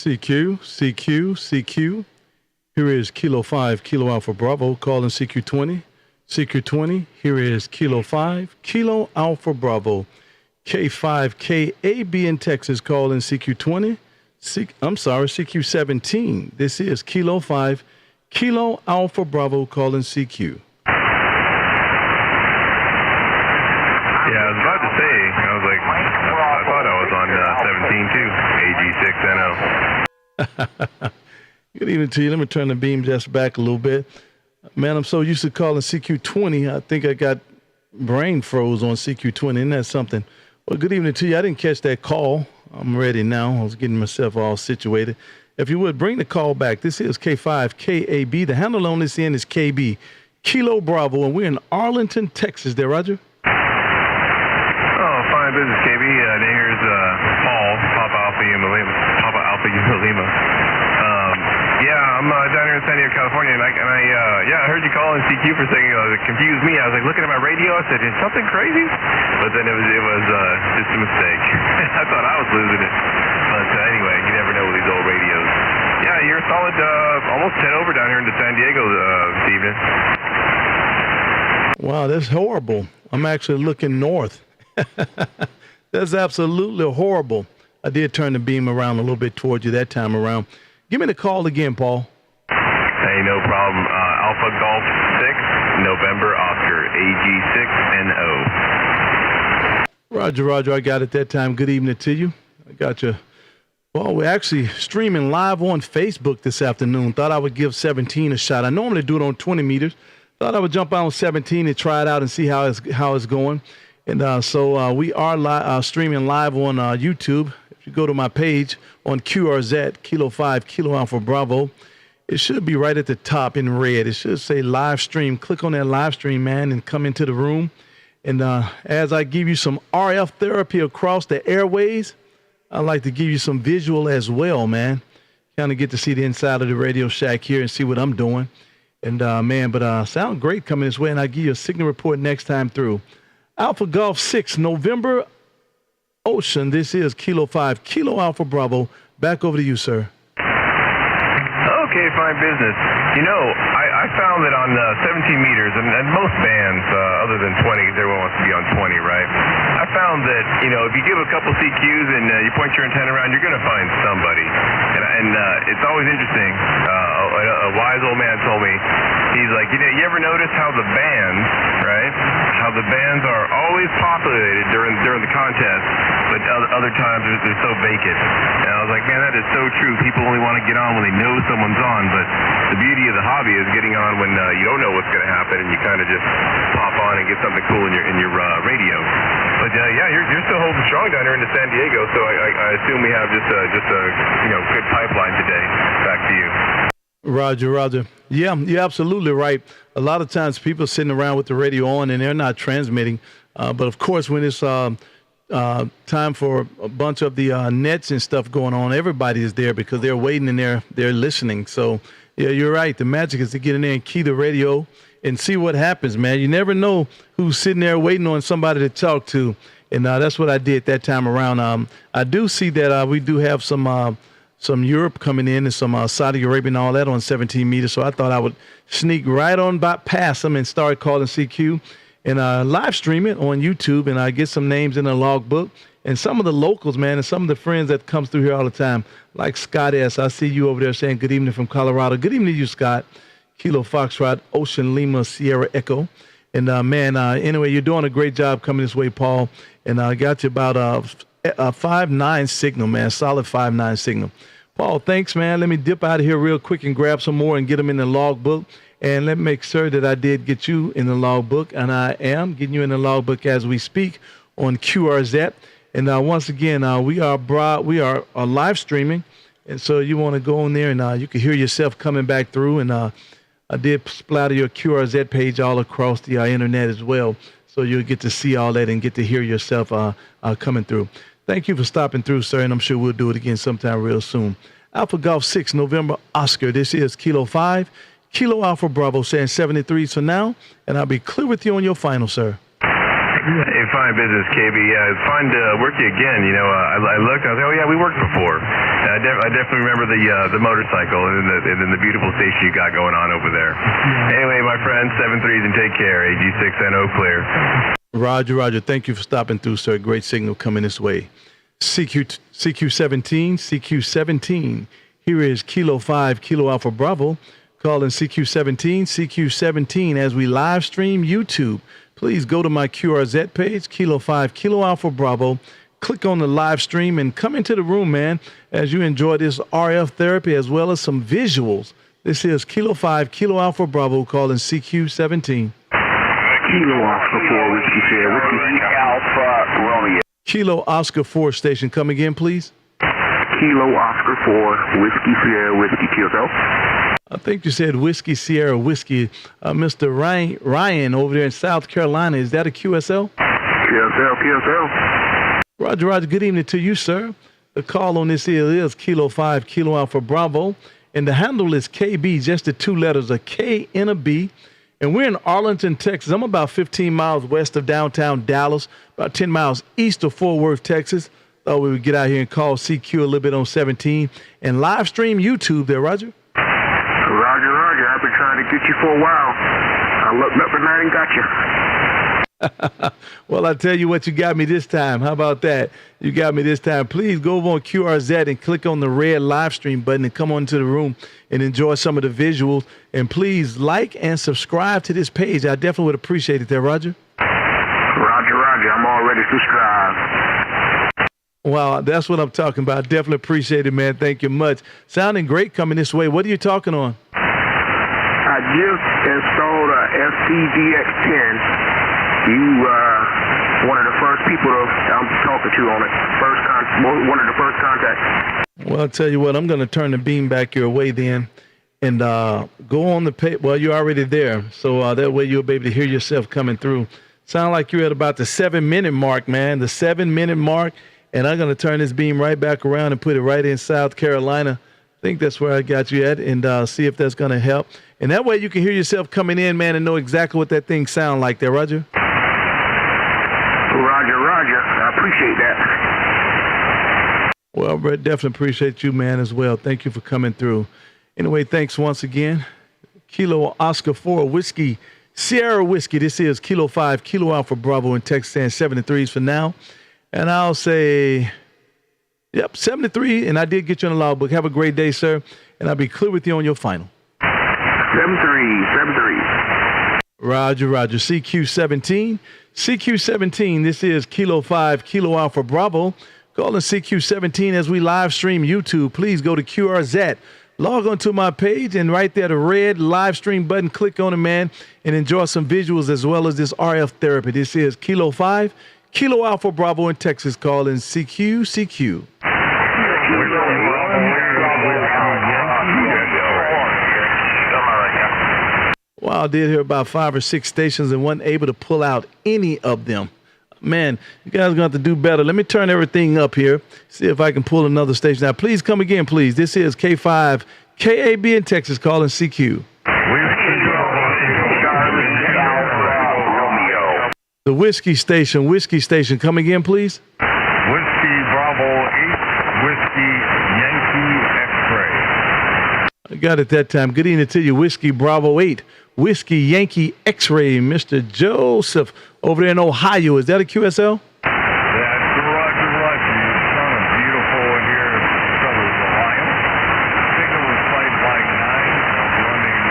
CQ. Here is Kilo 5, Kilo Alpha Bravo, calling CQ20. CQ20, here is Kilo 5, Kilo Alpha Bravo. K5KAB in Texas, calling CQ20. CQ17. This is Kilo 5, Kilo Alpha Bravo, calling CQ. Yeah, I was about to say, I was like, I thought I was on 17 too, AG6NO. Good evening to you. Let me turn the beam just back a little bit. Man, I'm so used to calling CQ20. I think I got brain froze on CQ20. Isn't that something? Well, good evening to you. I didn't catch that call. I'm ready now. I was getting myself all situated. If you would, bring the call back. This is K5KAB. The handle on this end is KB, Kilo Bravo, and we're in Arlington, Texas. There, Roger? Fine business, KB. Here's Paul, Papa Alpha Lima. I'm down here in San Diego, California, and I heard you calling CQ for a second. It confused me. I was like looking at my radio. I said, "Is something crazy?" But then it was just a mistake. I thought I was losing it. But anyway, you never know with these old radios. Yeah, you're solid. Almost 10 over down here into San Diego this evening. Wow, that's horrible. I'm actually looking north. That's absolutely horrible. I did turn the beam around a little bit towards you that time around. Give me the call again, Paul. Hey, no problem. Alpha Golf 6, November Oscar, AG6NO. Roger, I got it that time. Good evening to you. I got you. Well, we're actually streaming live on Facebook this afternoon. Thought I would give 17 a shot. I normally do it on 20 meters. Thought I would jump out on 17 and try it out and see how it's going. And so we are streaming live on YouTube. If you go to my page on QRZ, Kilo 5, Kilo Alpha Bravo, it should be right at the top in red. It should say live stream. Click on that live stream, man, and come into the room. And as I give you some RF therapy across the airways, I'd like to give you some visual as well, man. Kind of get to see the inside of the Radio Shack here and see what I'm doing. And, sound great coming this way, and I'll give you a signal report next time through. Alpha Golf 6, November Ocean. This is Kilo 5, Kilo Alpha Bravo. Back over to you, sir. Okay, fine business. You know, I found that on 17 meters, and most bands, other than 20, everyone wants to be on 20, right? I found that, if you give a couple CQs and you point your antenna around, you're going to find somebody. And it's always interesting. A wise old man told me, he's like, you ever notice how the bands, right? How the bands are always populated during the contest, but other times they're so vacant. And I was like, man, that is so true. People only want to get on when they know someone's on, but the beauty of the hobby is getting on when you don't know what's going to happen, and you kind of just pop on and get something cool in your radio. But you're still holding strong down here into San Diego, so I assume we have just a good pipeline today. Back to you. Roger. Yeah, you're absolutely right. A lot of times people are sitting around with the radio on and they're not transmitting. But of course, when it's time for a bunch of the nets and stuff going on, everybody is there because they're waiting and they're listening. So yeah, you're right. The magic is to get in there and key the radio and see what happens, man. You never know who's sitting there waiting on somebody to talk to. And that's what I did that time around. I do see that we do have some Europe coming in and some Saudi Arabia and all that on 17 meters. So I thought I would sneak right on by past them and start calling CQ and live stream it on YouTube. And I get some names in the logbook and some of the locals, man, and some of the friends that comes through here all the time, like Scott S. I see you over there saying good evening from Colorado. Good evening to you, Scott. Kilo Foxtrot, Ocean Lima, Sierra Echo. And anyway, you're doing a great job coming this way, Paul. And I got you about a 5.9 signal, man, solid 5.9 signal. Paul, thanks, man. Let me dip out of here real quick and grab some more and get them in the logbook. And let me make sure that I did get you in the logbook, and I am getting you in the logbook as we speak on QRZ. And once again, we are live streaming, and so you want to go on there and you can hear yourself coming back through. And I did splatter your QRZ page all across the internet as well, so you'll get to see all that and get to hear yourself coming through. Thank you for stopping through, sir, and I'm sure we'll do it again sometime real soon. Alpha Golf 6, November Oscar. This is Kilo 5, Kilo Alpha Bravo, saying 73s for now, and I'll be clear with you on your final, sir. Hey, fine business, KB. Yeah, it's fine to work you again. I looked, I was like, oh, yeah, we worked before. I definitely remember the motorcycle and then the beautiful station you got going on over there. Anyway, my friend, 7-3s and take care. AG6NO clear. Roger. Thank you for stopping through, sir. Great signal coming this way. CQ17. Here is Kilo 5, Kilo Alpha Bravo. Calling CQ17 as we live stream YouTube. Please go to my QRZ page, Kilo 5, Kilo Alpha Bravo. Click on the live stream and come into the room, man, as you enjoy this RF therapy as well as some visuals. This is Kilo 5, Kilo Alpha Bravo calling CQ17. Kilo Oscar 4, Whiskey Sierra, Whiskey Alpha Romeo. Kilo Oscar 4 station, come again, please. Kilo Oscar 4, Whiskey Sierra, Whiskey QSL. I think you said Whiskey Sierra Whiskey. Mr. Ryan over there in South Carolina, is that a QSL? QSL. Roger. Good evening to you, sir. The call on this is Kilo 5, Kilo Alpha Bravo. And the handle is KB, just the two letters, a K and a B. And we're in Arlington, Texas. I'm about 15 miles west of downtown Dallas, about 10 miles east of Fort Worth, Texas. Thought we would get out here and call CQ a little bit on 17 and live stream YouTube there, Roger. Roger. I've been trying to get you for a while. I looked up at night and got you. Well, I tell you what, you got me this time. How about that? You got me this time. Please go over on QRZ and click on the red live stream button and come on to the room and enjoy some of the visuals. And please like and subscribe to this page. I definitely would appreciate it there, Roger. Roger. I'm already subscribed. Wow, that's what I'm talking about. Definitely appreciate it, man. Thank you much. Sounding great coming this way. What are you talking on? I just installed a STDX10. You one of the first people I'm talking to on it. One of the first contacts. Well, I'll tell you what, I'm going to turn the beam back your way then and go on the page. Well, you're already there, so that way you'll be able to hear yourself coming through. Sound like you're at about the 7-minute mark, man, the 7-minute mark, and I'm going to turn this beam right back around and put it right in South Carolina. I think that's where I got you at, and see if that's going to help. And that way you can hear yourself coming in, man, and know exactly what that thing sound like there, Roger. Roger. I appreciate that. Well, Brett, definitely appreciate you, man, as well. Thank you for coming through. Anyway, thanks once again. Kilo Oscar 4, Whiskey Sierra Whiskey. This is Kilo 5, Kilo Alpha Bravo in Texas, and 7-3s for now. And I'll say, 7-3, and I did get you on the logbook. Have a great day, sir, and I'll be clear with you on your final. 7-3. Roger. CQ17. This is Kilo 5, Kilo Alpha Bravo. Calling CQ17 as we live stream YouTube. Please go to QRZ. Log on to my page, and right there, the red live stream button, click on it, man, and enjoy some visuals as well as this RF therapy. This is Kilo 5, Kilo Alpha Bravo in Texas, calling CQ. Well, I did hear about 5 or 6 stations and wasn't able to pull out any of them. Man, you guys are going to have to do better. Let me turn everything up here, see if I can pull another station. Now, please come again, please. This is K5KAB in Texas, calling CQ. The Whiskey Station. Come again, please. Whiskey Bravo 8, Whiskey Yankee X-Ray. I got it that time. Good evening to you. Whiskey Bravo 8, Whiskey Yankee X-Ray. Mr. Joseph over there in Ohio. Is that a QSL? That's Roger. It's kind of beautiful here in southern Ohio. Signal was played like 9. I'm running a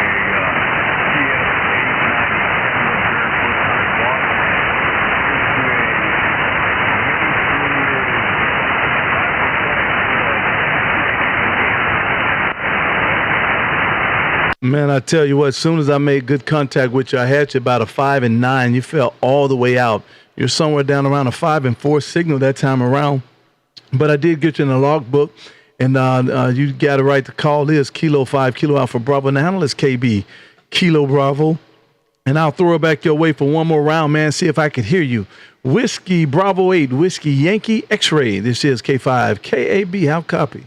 Man, I tell you what, as soon as I made good contact with you, I had you about a 5 and 9. You fell all the way out. You're somewhere down around a 5 and 4 signal that time around. But I did get you in the logbook, and you got it right. The call is Kilo 5, Kilo Alpha Bravo. And the handle is KB, Kilo Bravo. And I'll throw it back your way for one more round, man. See if I can hear you. Whiskey Bravo 8, Whiskey Yankee X-Ray. This is K5KAB Ham copy.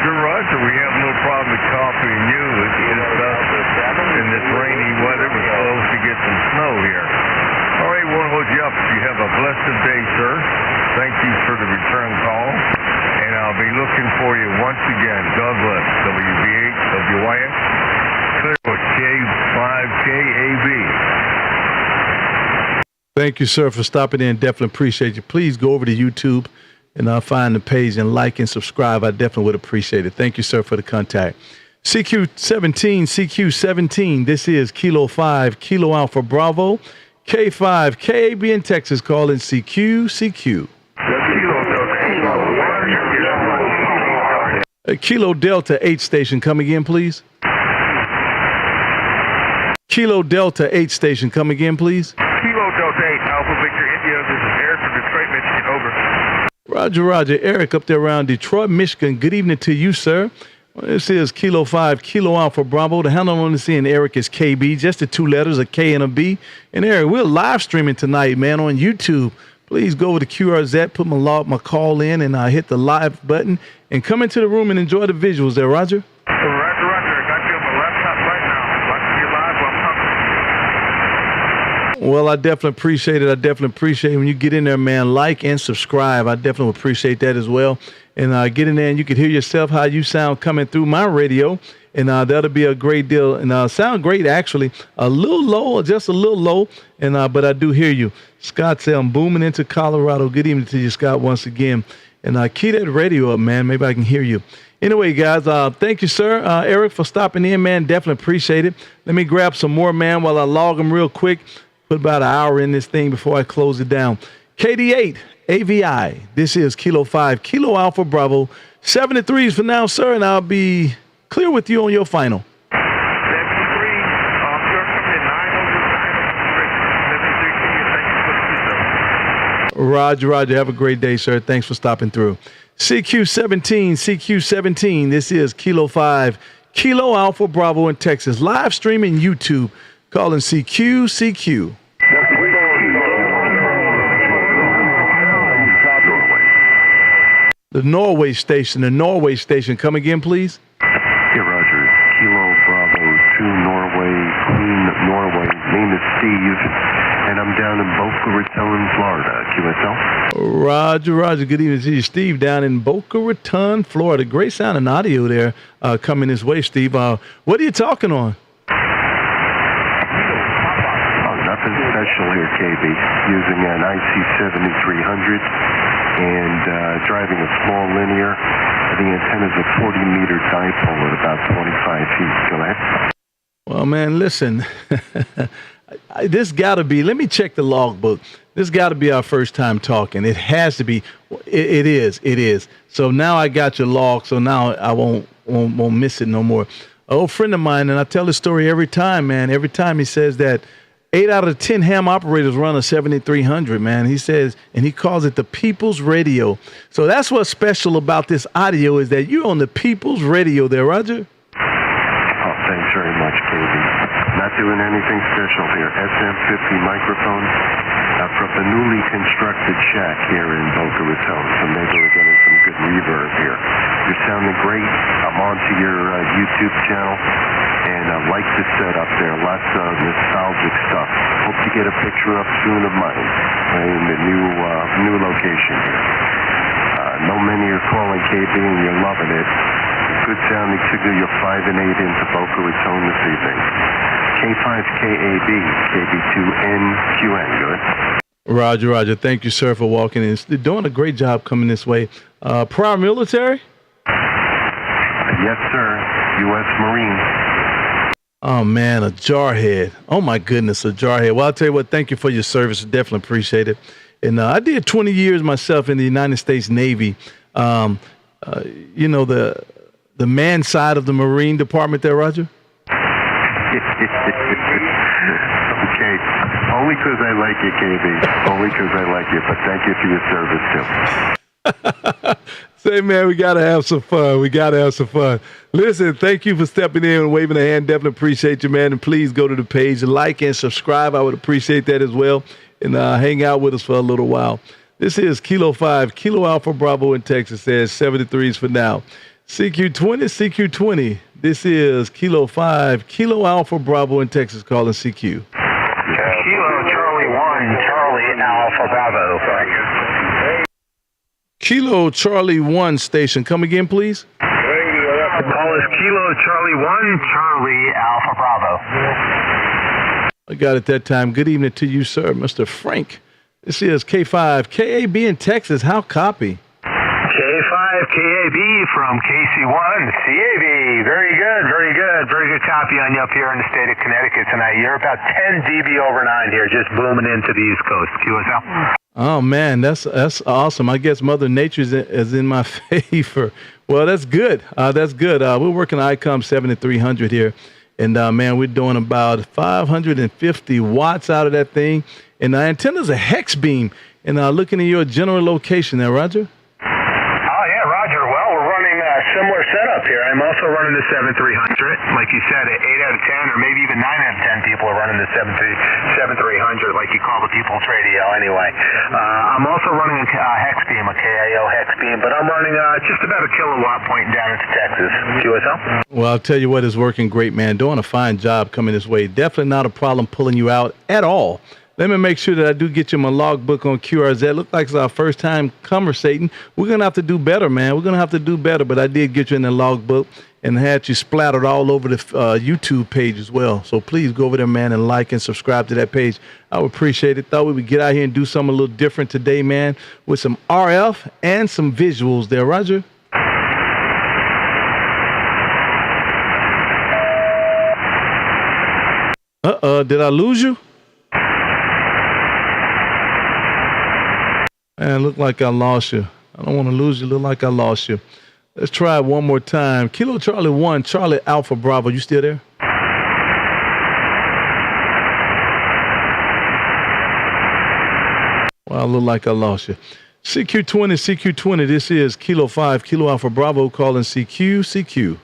Roger. We have no problem with copying you. It's in this rainy weather. We're supposed to get some snow here. All right, won't hold you up. You have a blessed day, sir. Thank you for the return call. And I'll be looking Thank you, sir, for stopping in. Definitely appreciate you. Please go over to YouTube and find the page and like and subscribe. I definitely would appreciate it. Thank you, sir, for the contact. CQ17. This is Kilo 5, Kilo Alpha Bravo, K5KAB in Texas calling CQ. Kilo Delta 8 station, come again, please. Kilo Delta 8 station, come again, please. Kilo Delta 8, Alpha Victor India. This is Eric from Detroit, Michigan. Over. Roger. Eric up there around Detroit, Michigan. Good evening to you, sir. This is Kilo 5, Kilo Alpha Bravo. The handle on the scene, Eric, is KB. Just the two letters, a K and a B. And Eric, we're live streaming tonight, man, on YouTube. Please go over to QRZ, put my call in, and hit the live button, and come into the room and enjoy the visuals there, Roger. Roger. I got you on my laptop right now. Watching you live while I'm talking. Well, I definitely appreciate it. When you get in there, man, like and subscribe. I definitely appreciate that as well. And get in there and you can hear yourself how you sound coming through my radio. And that'll be a great deal. And sound great, actually. A little low, just a little low. And but I do hear you. Scott said, I'm booming into Colorado. Good evening to you, Scott, once again. And key that radio up, man. Maybe I can hear you. Anyway, guys, thank you, sir. Eric, for stopping in, man. Definitely appreciate it. Let me grab some more, man, while I log them real quick. Put about an hour in this thing before I close it down. KD8, AVI. This is Kilo 5, Kilo Alpha Bravo. 73s for now, sir, and I'll be clear with you on your final. 73, you're coming in 9 over Roger. Have a great day, sir. Thanks for stopping through. CQ17. This is Kilo 5, Kilo Alpha Bravo in Texas. Live streaming YouTube. Calling CQ. The Norway station. Come again, please. Hey, Roger. Kilo Bravo 2 Norway, Queen Norway. Name is Steve, and I'm down in Boca Raton, Florida. QSL. Roger. Good evening to you, Steve, down in Boca Raton, Florida. Great sound and audio there coming this way, Steve. What are you talking on? Nothing special here, KB. Using an IC7300 and driving a small linear. The antenna's a 40-meter dipole at about 25 feet. Go ahead. Well, man, listen. This got to be, let me check the logbook. This got to be our first time talking. It has to be. It is. So now I got your log, so now I won't miss it no more. An old friend of mine, and I tell this story every time, man. Every time he says that 8 out of 10 ham operators run a 7300, man. He says, and he calls it the People's Radio. So that's what's special about this audio is that you're on the People's Radio there, Roger. Oh, thanks very much, KB. Not doing anything special here. SM50 microphone from the newly constructed shack here in Boca Raton. So maybe we're getting some good reverb here. You're sounding great. I'm onto your YouTube channel. And I like the setup there. Lots of nostalgic stuff. Hope to get a picture up soon of mine in the new location here. No many are calling KB and you're loving it. Good sounding signal. You're 5 and 8 into Boca Raton this evening. K5KAB, KB2NQN. Good. Roger. Thank you, sir, for walking in. They're doing a great job coming this way. Prior military? Yes, sir. U.S. Marine. Oh, man, a jarhead. Oh, my goodness, a jarhead. Well, I'll tell you what, thank you for your service. Definitely appreciate it. And I did 20 years myself in the United States Navy. The man side of the Marine Department there, Roger? Okay. Only because I like you, KB. Only because I like you. But thank you for your service, too. Say, man, we got to have some fun. Listen, thank you for stepping in and waving a hand. Definitely appreciate you, man. And please go to the page and like and subscribe. I would appreciate that as well. And hang out with us for a little while. This is Kilo 5, Kilo Alpha Bravo in Texas. Says 73s for now. CQ20. This is Kilo 5, Kilo Alpha Bravo in Texas calling CQ. Kilo Charlie 1, Charlie Alpha Bravo. Kilo Charlie 1 station. Come again, please. The call is Kilo Charlie 1, Charlie Alpha Bravo. I got it that time. Good evening to you, sir, Mr. Frank. This is K5KAB in Texas. How copy? K5KAB from KC1 CAB. Very good, very good. Very good copy on you up here in the state of Connecticut tonight. You're about 10 dB over 9 here, just booming into the East Coast. QSL. Oh, man, that's awesome. I guess Mother Nature is in my favor. Well, that's good. That's good. We're working ICOM 7300 here. And, man, we're doing about 550 watts out of that thing. And the antenna's a hex beam. And looking at your general location there, Roger. Oh, yeah, Roger. Well, we're running a similar setup here. I'm also running the 7300. Like you said, 8 out of 10 or maybe even 9 out of 10 people are running the 7300, like you call the people's radio anyway. I'm also running a hex beam, a KIO hex beam, but I'm running just about a kilowatt pointing down into Texas. QSL? Well, I'll tell you what, it's working great, man. Doing a fine job coming this way. Definitely not a problem pulling you out at all. Let me make sure that I do get you my logbook on QRZ. Look like it's our first time conversating. We're going to have to do better, man. We're going to have to do better, but I did get you in the logbook and had you splattered all over the YouTube page as well. So please go over there, man, and like and subscribe to that page. I would appreciate it. Thought we would get out here and do something a little different today, man, with some RF and some visuals there. Roger? Did I lose you? Man, look like I lost you. I don't want to lose you. Look like I lost you. Let's try it one more time. Kilo Charlie 1, Charlie Alpha Bravo. You still there? Well, I look like I lost you. CQ20. This is Kilo 5, Kilo Alpha Bravo calling CQ.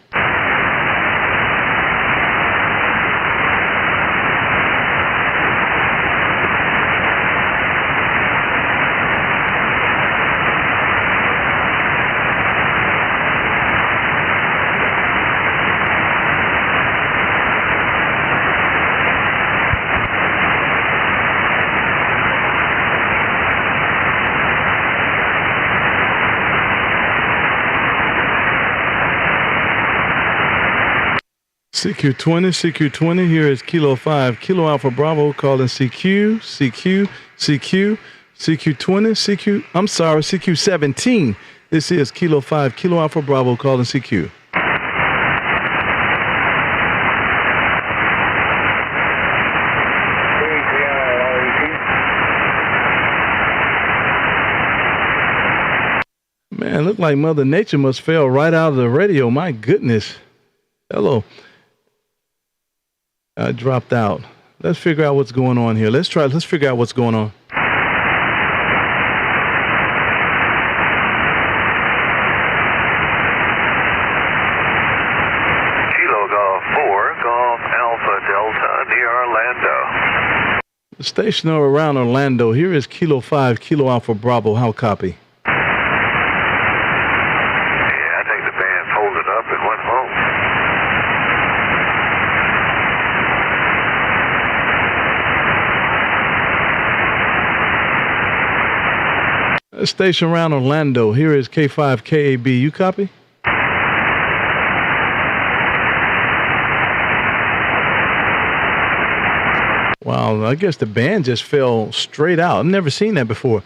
CQ20. Here is Kilo 5, Kilo Alpha Bravo calling CQ. CQ17. This is Kilo 5, Kilo Alpha Bravo calling CQ. Man, look like Mother Nature must fell right out of the radio. My goodness. Hello. I dropped out. Let's figure out what's going on here. Let's figure out what's going on. Kilo Golf 4, Golf Alpha Delta near Orlando. The station around Orlando. Here is Kilo 5, Kilo Alpha Bravo. How copy? Yeah, I think the band folded up and went home. Station around Orlando. Here is K5KAB. You copy? Wow, I guess the band just fell straight out. I've never seen that before.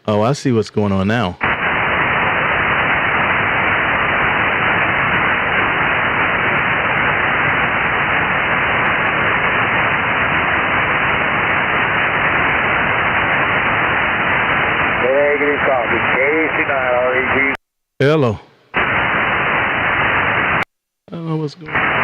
Oh, I see what's going on now. Hello. I don't know what's going on.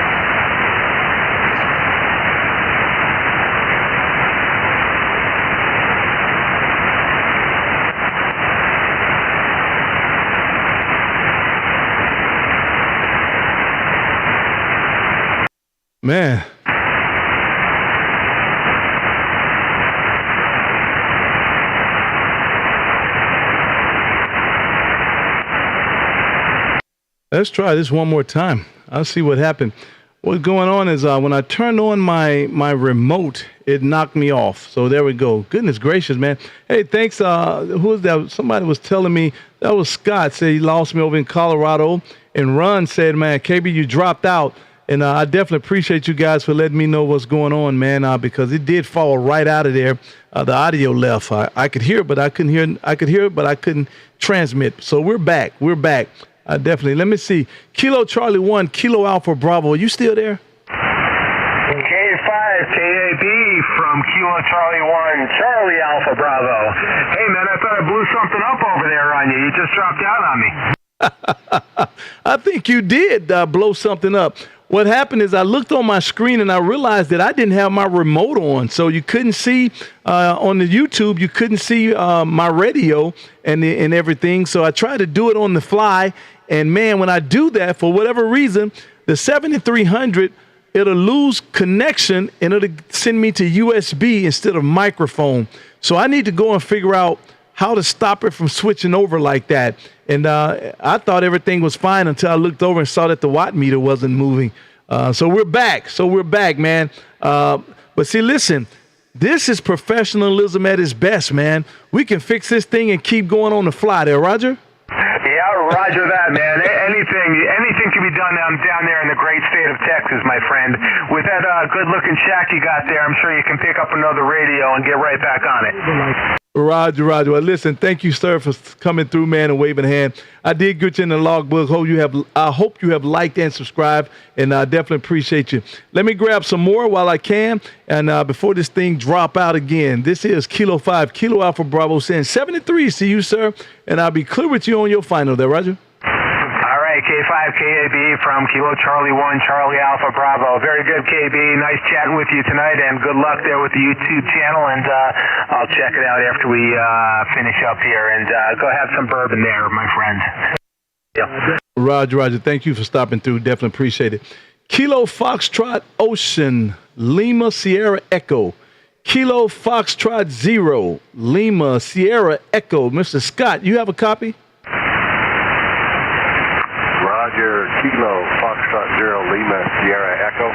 Man. Let's try this one more time. I'll see what happened. What's going on is when I turned on my remote, it knocked me off. So there we go. Goodness gracious, man. Hey, thanks. Who was that? Somebody was telling me, that was Scott, said he lost me over in Colorado. And Ron said, man, KB, you dropped out. And I definitely appreciate you guys for letting me know what's going on, man, because it did fall right out of there. The audio left. I could hear it, but I couldn't hear. I could hear it, but I couldn't transmit. So we're back. We're back. Definitely. Let me see. Kilo Charlie 1, Kilo Alpha Bravo. Are you still there? K5KAB from Kilo Charlie 1, Charlie Alpha Bravo. Hey, man, I thought I blew something up over there on you. You just dropped out on me. I think you did blow something up. What happened is I looked on my screen and I realized that I didn't have my remote on. So you couldn't see on the YouTube, you couldn't see my radio and everything. So I tried to do it on the fly. And, man, when I do that, for whatever reason, the 7300, it'll lose connection and it'll send me to USB instead of microphone. So I need to go and figure out how to stop it from switching over like that. And I thought everything was fine until I looked over and saw that the watt meter wasn't moving. So we're back. Man. But see, listen, this is professionalism at its best, man. We can fix this thing and keep going on the fly there, Roger. Yeah, roger that, man. Anything can be done down there in the great state of Texas, my friend. With that good-looking shack you got there, I'm sure you can pick up another radio and get right back on it. Roger. Well, listen, thank you, sir, for coming through, man, and waving a hand. I did get you in the logbook. I hope you have liked and subscribed, and I definitely appreciate you. Let me grab some more while I can, and before this thing drop out again, this is Kilo 5, Kilo Alpha Bravo saying 73s to you, sir, and I'll be clear with you on your final there, Roger. K5KAB from Kilo Charlie 1, Charlie Alpha Bravo. Very good, KB. Nice chatting with you tonight, and good luck there with the YouTube channel, and I'll check it out after we finish up here, and go have some bourbon there, my friend. Yeah. Roger. Thank you for stopping through. Definitely appreciate it. Kilo Foxtrot Ocean, Lima Sierra Echo. Kilo Foxtrot 0, Lima Sierra Echo. Mr. Scott, you have a copy? Roger, Kilo Foxtrot 0, Lima Sierra Echo.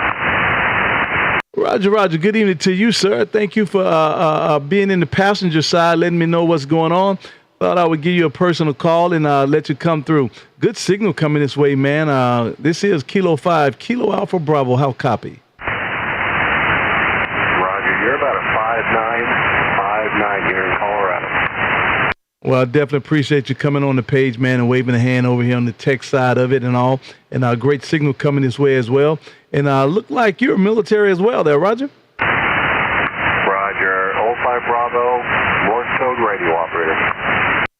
Roger. Good evening to you, sir. Thank you for being in the passenger side, letting me know what's going on. Thought I would give you a personal call and let you come through. Good signal coming this way, man. This is Kilo 5, Kilo Alpha Bravo. How copy? Roger, you're about a 5'9" here in Colorado. Well, I definitely appreciate you coming on the page, man, and waving a hand over here on the tech side of it and all. And a great signal coming this way as well. And look like you're military as well there, Roger. Roger, 05 Bravo, Morse code radio operator.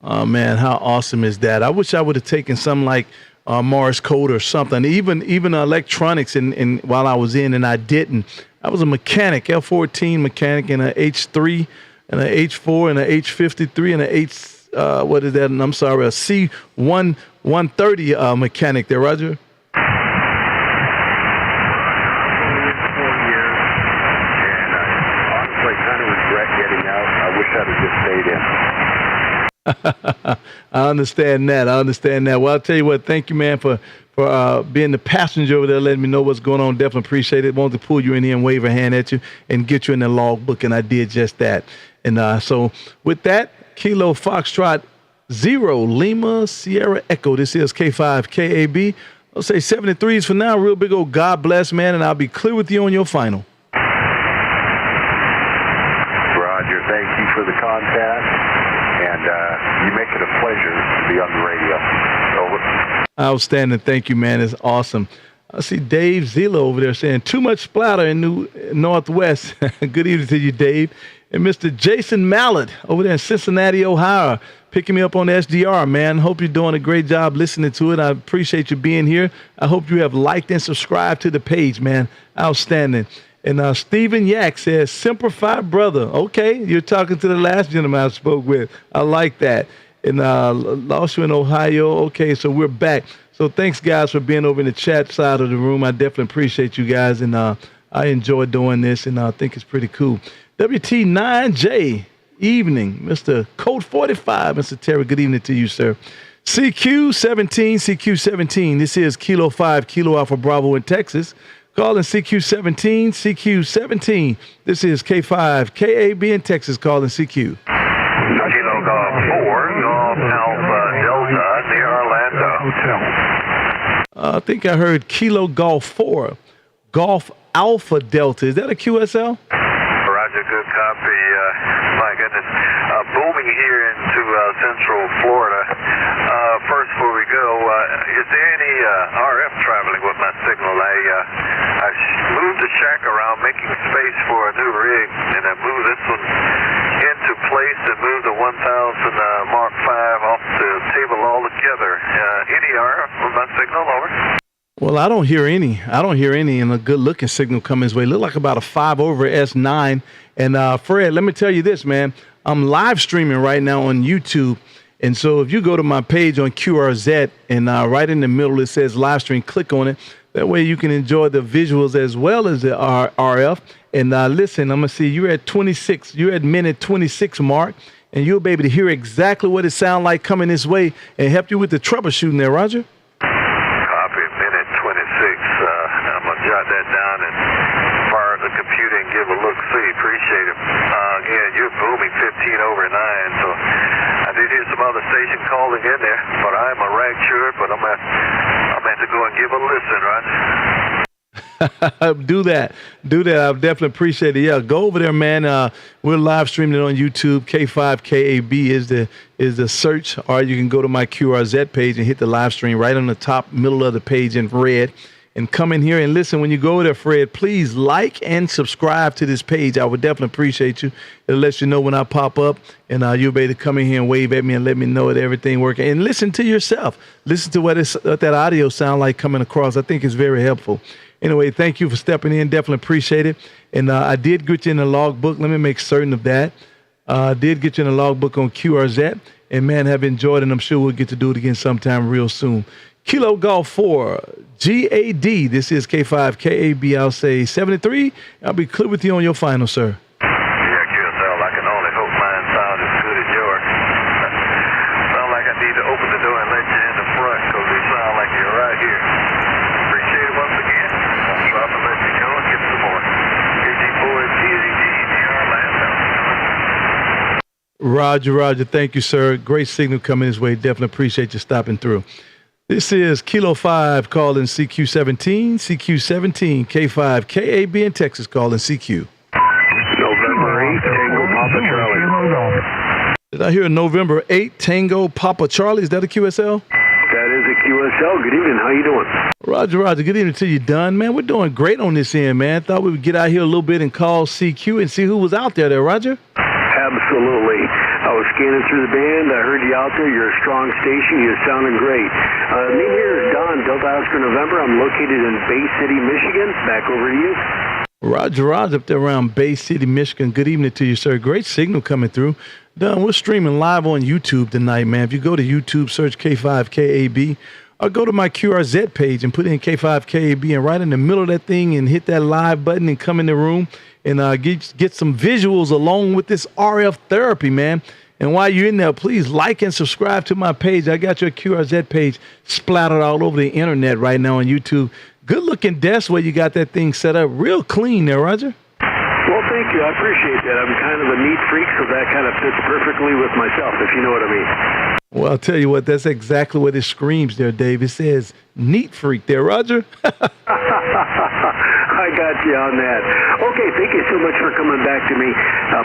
Oh, man, how awesome is that? I wish I would have taken something like Morse code or something, even electronics and while I was in, and I didn't. I was a mechanic, L-14 mechanic, and an H3, and an H4, and an H53, and an a C-130 mechanic there, Roger. 4 years, and I honestly kind of regret getting out. I wish I'd have just stayed in. I understand that. Well, I'll tell you what, thank you, man, for being the passenger over there, letting me know what's going on. Definitely appreciate it. Wanted to pull you in here and wave a hand at you and get you in the logbook, and I did just that. And so with that, Kilo Foxtrot 0, Lima Sierra Echo. This is K5KAB. I'll say 73s for now. Real big old God bless, man, and I'll be clear with you on your final. Roger, thank you for the contact, and you make it a pleasure to be on the radio. Over. Outstanding. Thank you, man. It's awesome. I see Dave Zila over there saying, too much splatter in Northwest. Good evening to you, Dave. And Mr. Jason Mallett over there in Cincinnati, Ohio, picking me up on the SDR, man. Hope you're doing a great job listening to it. I appreciate you being here. I hope you have liked and subscribed to the page, man. Outstanding. And Stephen Yak says, Simplify Brother. Okay, you're talking to the last gentleman I spoke with. I like that. And lost you in Ohio. Okay, so we're back. So thanks, guys, for being over in the chat side of the room. I definitely appreciate you guys, and I enjoy doing this, and I think it's pretty cool. WT9J, evening. Mr. Code 45, Mr. Terry, good evening to you, sir. CQ17, this is Kilo 5, Kilo Alpha Bravo in Texas. Calling CQ17. This is K5KAB in Texas, calling CQ. Kilo Golf 4, Golf Alpha Delta, near Orlando. I think I heard Kilo Golf 4. Golf Alpha Delta. Is that a QSL? Roger, good copy. My goodness. Booming here into Central Florida. First, before we go, is there any RF traveling with my signal? I moved the shack around, making space for a new rig, and I moved this one into place and moved the 1000 Mark V off the table altogether. Any RF with my signal, over? Well, I don't hear any. And a good-looking signal coming his way. Look like about a 5 over S9. And Fred, let me tell you this, man. I'm live streaming right now on YouTube. And so if you go to my page on QRZ and right in the middle it says live stream, click on it. That way you can enjoy the visuals as well as the RF. And listen, I'm going to see you're at 26. You're at minute 26 mark. And you'll be able to hear exactly what it sounds like coming this way and help you with the troubleshooting there, Roger. Copy, minute 26. I'm going to jot that down and fire the computer and give a look-see. Appreciate it. Again, you're booming 15 over 9, so I did hear some other station calling in there, but I'm a rag short, but I'm going to have to go and give a listen, right? Do that. I definitely appreciate it. Yeah, go over there, man. We're live streaming it on YouTube. K5KAB is the search, or you can go to my QRZ page and hit the live stream right on the top middle of the page in red. And come in here and listen. When you go there, Fred, please like and subscribe to this page. I would definitely appreciate you. It'll let you know when I pop up, and you'll be able to come in here and wave at me and let me know that everything working. And listen to yourself. Listen to what that audio sound like coming across. I think it's very helpful. Anyway, thank you for stepping in. Definitely appreciate it. And I did get you in the logbook. Let me make certain of that. I did get you in the logbook on QRZ. And, man, have enjoyed it, and I'm sure we'll get to do it again sometime real soon. Kilo Golf 4, GAD. This is K5KAB. I'll say 73. I'll be clear with you on your final, sir. Yeah, QSL, I can only hope mine sound as good as yours. Sound like I need to open the door and let you in the front because they sound like you're right here. Appreciate it once again. I'll try to let you go and get some more. KG4 is TZG near Orlando. Roger. Thank you, sir. Great signal coming his way. Definitely appreciate you stopping through. This is Kilo 5 calling CQ17, K5KAB in Texas calling CQ. November 8, Tango Papa Charlie. Did I hear November 8, Tango Papa Charlie? Is that a QSL? That is a QSL. Good evening. How you doing? Roger. Good evening to you, Dunn. Man, we're doing great on this end, man. Thought we would get out here a little bit and call CQ and see who was out there, Roger. Absolutely. I was scanning through the band. I heard you out there. You're a strong station. You're sounding great. Me here is Don, Delta Oscar November. I'm located in Bay City, Michigan. Back over to you. Roger, up there around Bay City, Michigan. Good evening to you, sir. Great signal coming through. Don, we're streaming live on YouTube tonight, man. If you go to YouTube, search K5KAB, or go to my QRZ page and put in K5KAB and right in the middle of that thing and hit that live button and come in the room and get some visuals along with this RF therapy, man. And while you're in there, please like and subscribe to my page. I got your QRZ page splattered all over the internet right now on YouTube. Good looking desk where you got that thing set up real clean there, Roger. Well, thank you. I appreciate that. I'm kind of a neat freak, so that kind of fits perfectly with myself, if you know what I mean. Well, I'll tell you what, that's exactly what it screams there, Dave. It says neat freak there, Roger. I got you on that. Okay, thank you so much for coming back to me.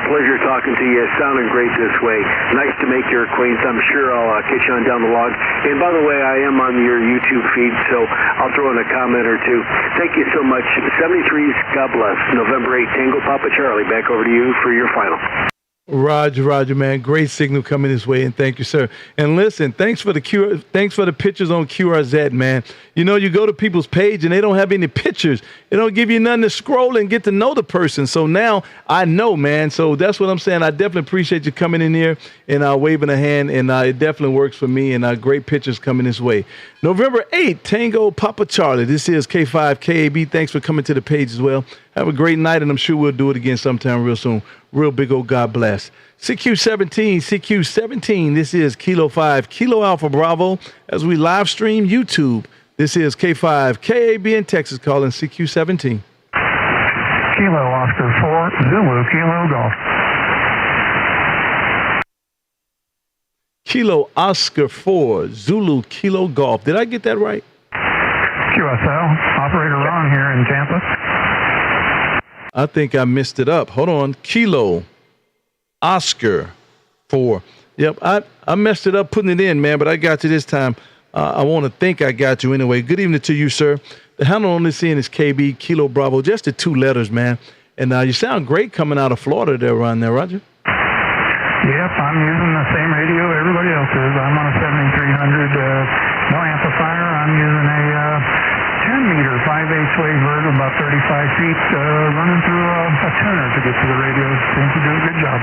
Pleasure talking to you. Sounding great this way. Nice to make your acquaintance. I'm sure I'll catch you on down the log. And by the way, I am on your YouTube feed, so I'll throw in a comment or two. Thank you so much. 73's, God bless. November 8, Tango Papa Charlie. Back over to you for your final. Roger, man. Great signal coming this way, and thank you, sir. And listen, thanks for the pictures on QRZ, man. You know, you go to people's page and they don't have any pictures. They don't give you nothing to scroll and get to know the person. So now I know, man. So that's what I'm saying. I definitely appreciate you coming in here and waving a hand, and it definitely works for me. And great pictures coming this way. November 8th, Tango Papa Charlie. This is K5KAB. Thanks for coming to the page as well. Have a great night, and I'm sure we'll do it again sometime real soon. Real big old God bless. CQ17. This is Kilo 5, Kilo Alpha Bravo, as we live stream YouTube. This is K5KAB in Texas calling CQ17. Kilo Oscar 4, Zulu Kilo Golf. Kilo Oscar 4, Zulu Kilo Golf. Did I get that right? QSL, operator Ron here in Tampa. I think I messed it up. Hold on. Kilo Oscar 4. Yep, I messed it up putting it in, man, but I got you this time. I want to think I got you anyway. Good evening to you, sir. The handle on this end is KB, Kilo Bravo, just the 2 letters, man. And you sound great coming out of Florida there, Roger. Yep, I'm using the same radio everybody else is. I'm on a 7300, no amplifier. I'm using a 10-meter 5/8 wave verb, about 35 feet, running through a tuner to get to the radio. Seems to do a good job.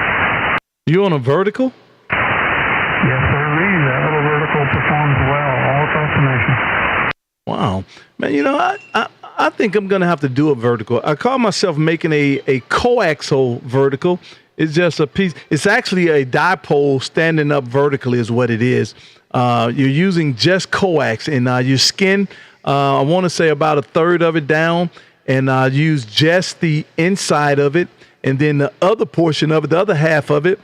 You on a vertical? Yes, sir. That little vertical performs well all across the nation. Wow. Man, you know, I think I'm going to have to do a vertical. I call myself making a coaxial vertical. It's just a piece. It's actually a dipole standing up vertically is what it is. You're using just coax, and you skin, I want to say about a third of it down, and use just the inside of it, and then the other portion of it, the other half of it,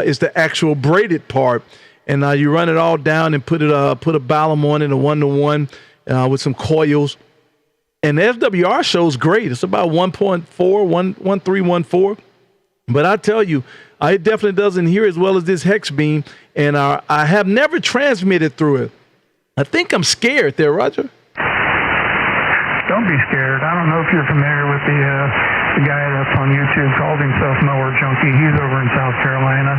is the actual braided part. And you run it all down and put a ballam on it, a 1-to-1 with some coils. And the FWR shows great. It's about 1.4, 1.314. But I tell you, it definitely doesn't hear as well as this hex beam. And I have never transmitted through it. I think I'm scared there, Roger. Don't be scared. I don't know if you're familiar with the guy that's on YouTube, called himself Mower Junkie. He's over in South Carolina.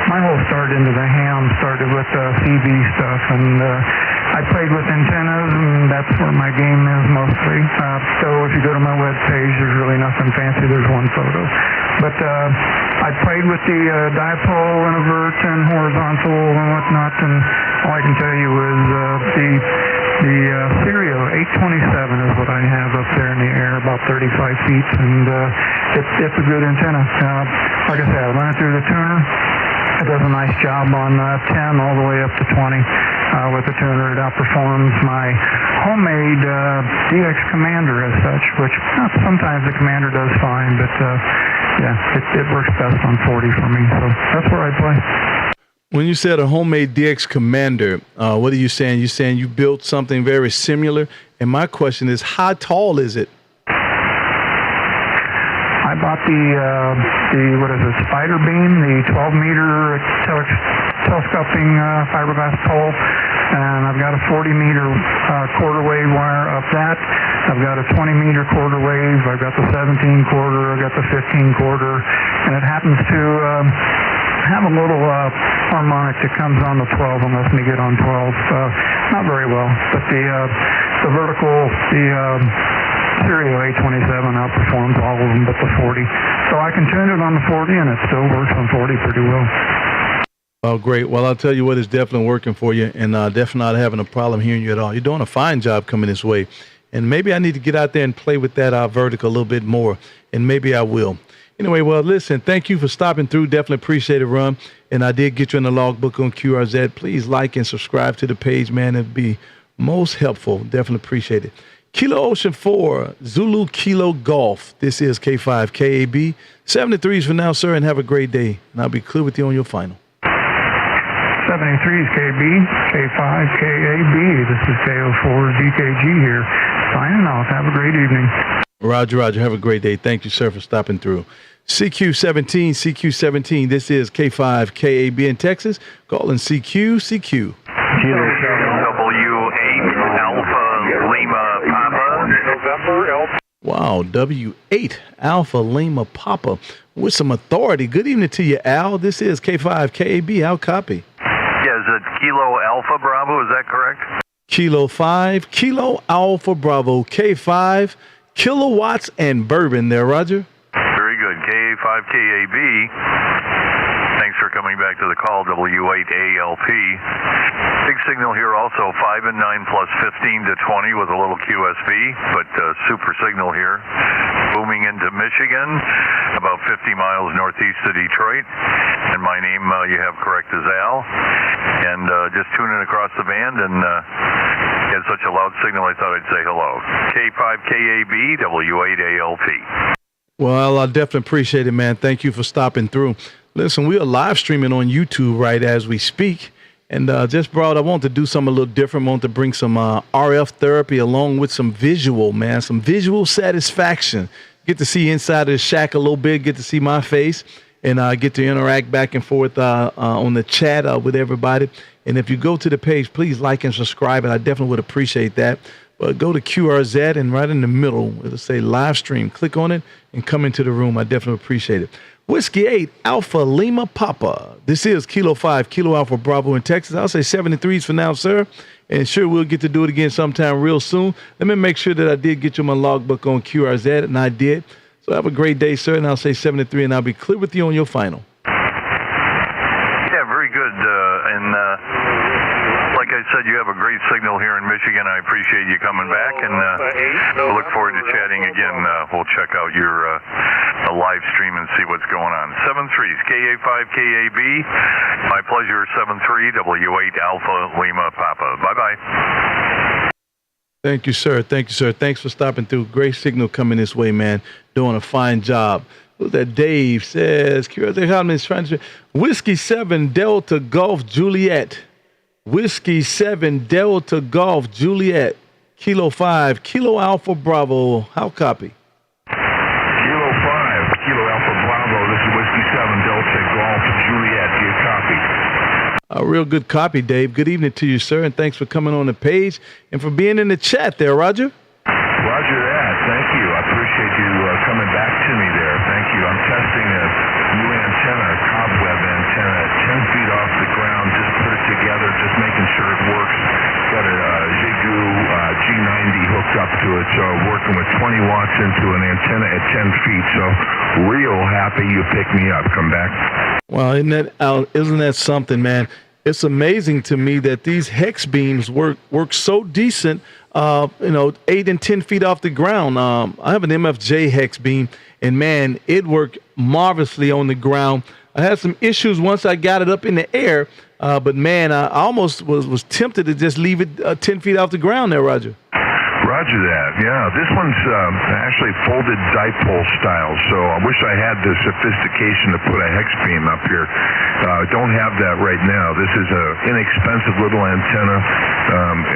My whole start into the ham started with CB stuff, and I played with antennas, and that's where my game is mostly. So if you go to my web page, there's really nothing fancy. There's one photo. But I played with the dipole, invert, and horizontal and whatnot, and all I can tell you is the Stereo 827 is what I have up there in the air, about 35 feet, and it's a good antenna. Like I said, I run it through the tuner. It does a nice job on 10 all the way up to 20 with the tuner. It outperforms my homemade DX Commander as such, which sometimes the Commander does fine, but it works best on 40 for me, so that's where I play. When you said a homemade DX Commander, what are you saying? You're saying you built something very similar, and my question is, how tall is it? I bought the Spider Beam, the 12-meter telescoping fiberglass pole, and I've got a 40-meter quarter wave wire up that. I've got a 20-meter quarter wave. I've got the 17 quarter. I've got the 15 quarter, and it happens to have a little harmonic that comes on the 12 and lets me get on 12. Not very well, but the vertical, Stereo 827 outperforms all of them but the 40. So I can tune it on the 40, and it still works on 40 pretty well. Oh, great. Well, I'll tell you what, it's definitely working for you, and definitely not having a problem hearing you at all. You're doing a fine job coming this way. And maybe I need to get out there and play with that vertical a little bit more, and maybe I will. Anyway, well, listen, thank you for stopping through. Definitely appreciate it, Ron. And I did get you in the logbook on QRZ. Please like and subscribe to the page, man. It'd be most helpful. Definitely appreciate it. Kilo Ocean 4, Zulu Kilo Golf. This is K5KAB. 73s for now, sir, and have a great day. And I'll be clear with you on your final. 73 is KB, K5KAB. This is KO4ZKG here. Signing off. Have a great evening. Roger. Have a great day. Thank you, sir, for stopping through. CQ17. This is K5KAB in Texas. Calling CQ. Kilo W8 Alpha Lima Papa. November Alpha. Wow, W8 Alpha Lima Papa with some authority. Good evening to you, Al. This is K5KAB. Al, copy. Yeah, is it Kilo Alpha Bravo? Is that correct? Kilo 5, Kilo Alpha Bravo, K5, Kilowatts and Bourbon there, Roger. Very good. K5KAB. Thanks for coming back to the call, W8ALP. Big signal here also, 5 and 9 plus 15 to 20 with a little QSB, but super signal here. Booming into Michigan, about 50 miles northeast of Detroit. And my name, you have correct, is Al. And just tuning across the band, and had such a loud signal, I thought I'd say hello. K5KAB, W8ALP. Well, I definitely appreciate it, man. Thank you for stopping through. Listen, we are live streaming on YouTube right as we speak. And I wanted to do something a little different. I wanted to bring some RF therapy along with some visual, man, some visual satisfaction. Get to see inside of the shack a little bit, get to see my face, and get to interact back and forth on the chat with everybody. And if you go to the page, please like and subscribe, and I definitely would appreciate that. But go to QRZ, and right in the middle, it'll say live stream. Click on it and come into the room. I definitely appreciate it. Whiskey 8, Alpha Lima Papa. This is Kilo 5, Kilo Alpha Bravo in Texas. I'll say 73s for now, sir. And sure, we'll get to do it again sometime real soon. Let me make sure that I did get you my logbook on QRZ, and I did. So have a great day, sir, and I'll say 73, and I'll be clear with you on your final. Yeah, very good. Like I said, you have a great signal here in Michigan. I appreciate you coming back, and we'll look forward to chatting again. We'll check out your live stream and see what's going on. 7-3s, KA5KAB. My pleasure, 7-3, W8 Alpha Lima Papa. Bye-bye. Thank you, sir. Thank you, sir. Thanks for stopping through. Great signal coming this way, man. Doing a fine job. Who's that? Dave says, is trying to Whiskey 7 Delta Golf Juliet. Whiskey 7 Delta Golf Juliet. Kilo 5 Kilo Alpha Bravo. How copy? Kilo 5 Kilo Alpha Bravo. This is Whiskey 7 Delta Golf Juliet. Do you copy? A real good copy, Dave. Good evening to you, sir, and thanks for coming on the page and for being in the chat there, Roger. Roger that. Thank you. I appreciate you coming back to me there. Thank you. I'm testing a new antenna, a cobweb antenna, 10 feet off the ground. Just put it together, just making sure it works. Got a Xiegu G90 hooked up to it, so working with 20 watts into an antenna at 10 feet. So real happy you picked me up. Come back. Well, isn't that something, man? It's amazing to me that these hex beams work so decent, 8 and 10 feet off the ground. I have an MFJ hex beam, and man, it worked marvelously on the ground. I had some issues once I got it up in the air, but man, I almost was tempted to just leave it 10 feet off the ground there, Roger. Roger that. Yeah, this one's actually folded dipole style, so I wish I had the sophistication to put a hex beam up here. I don't have that right now. This is an inexpensive little antenna.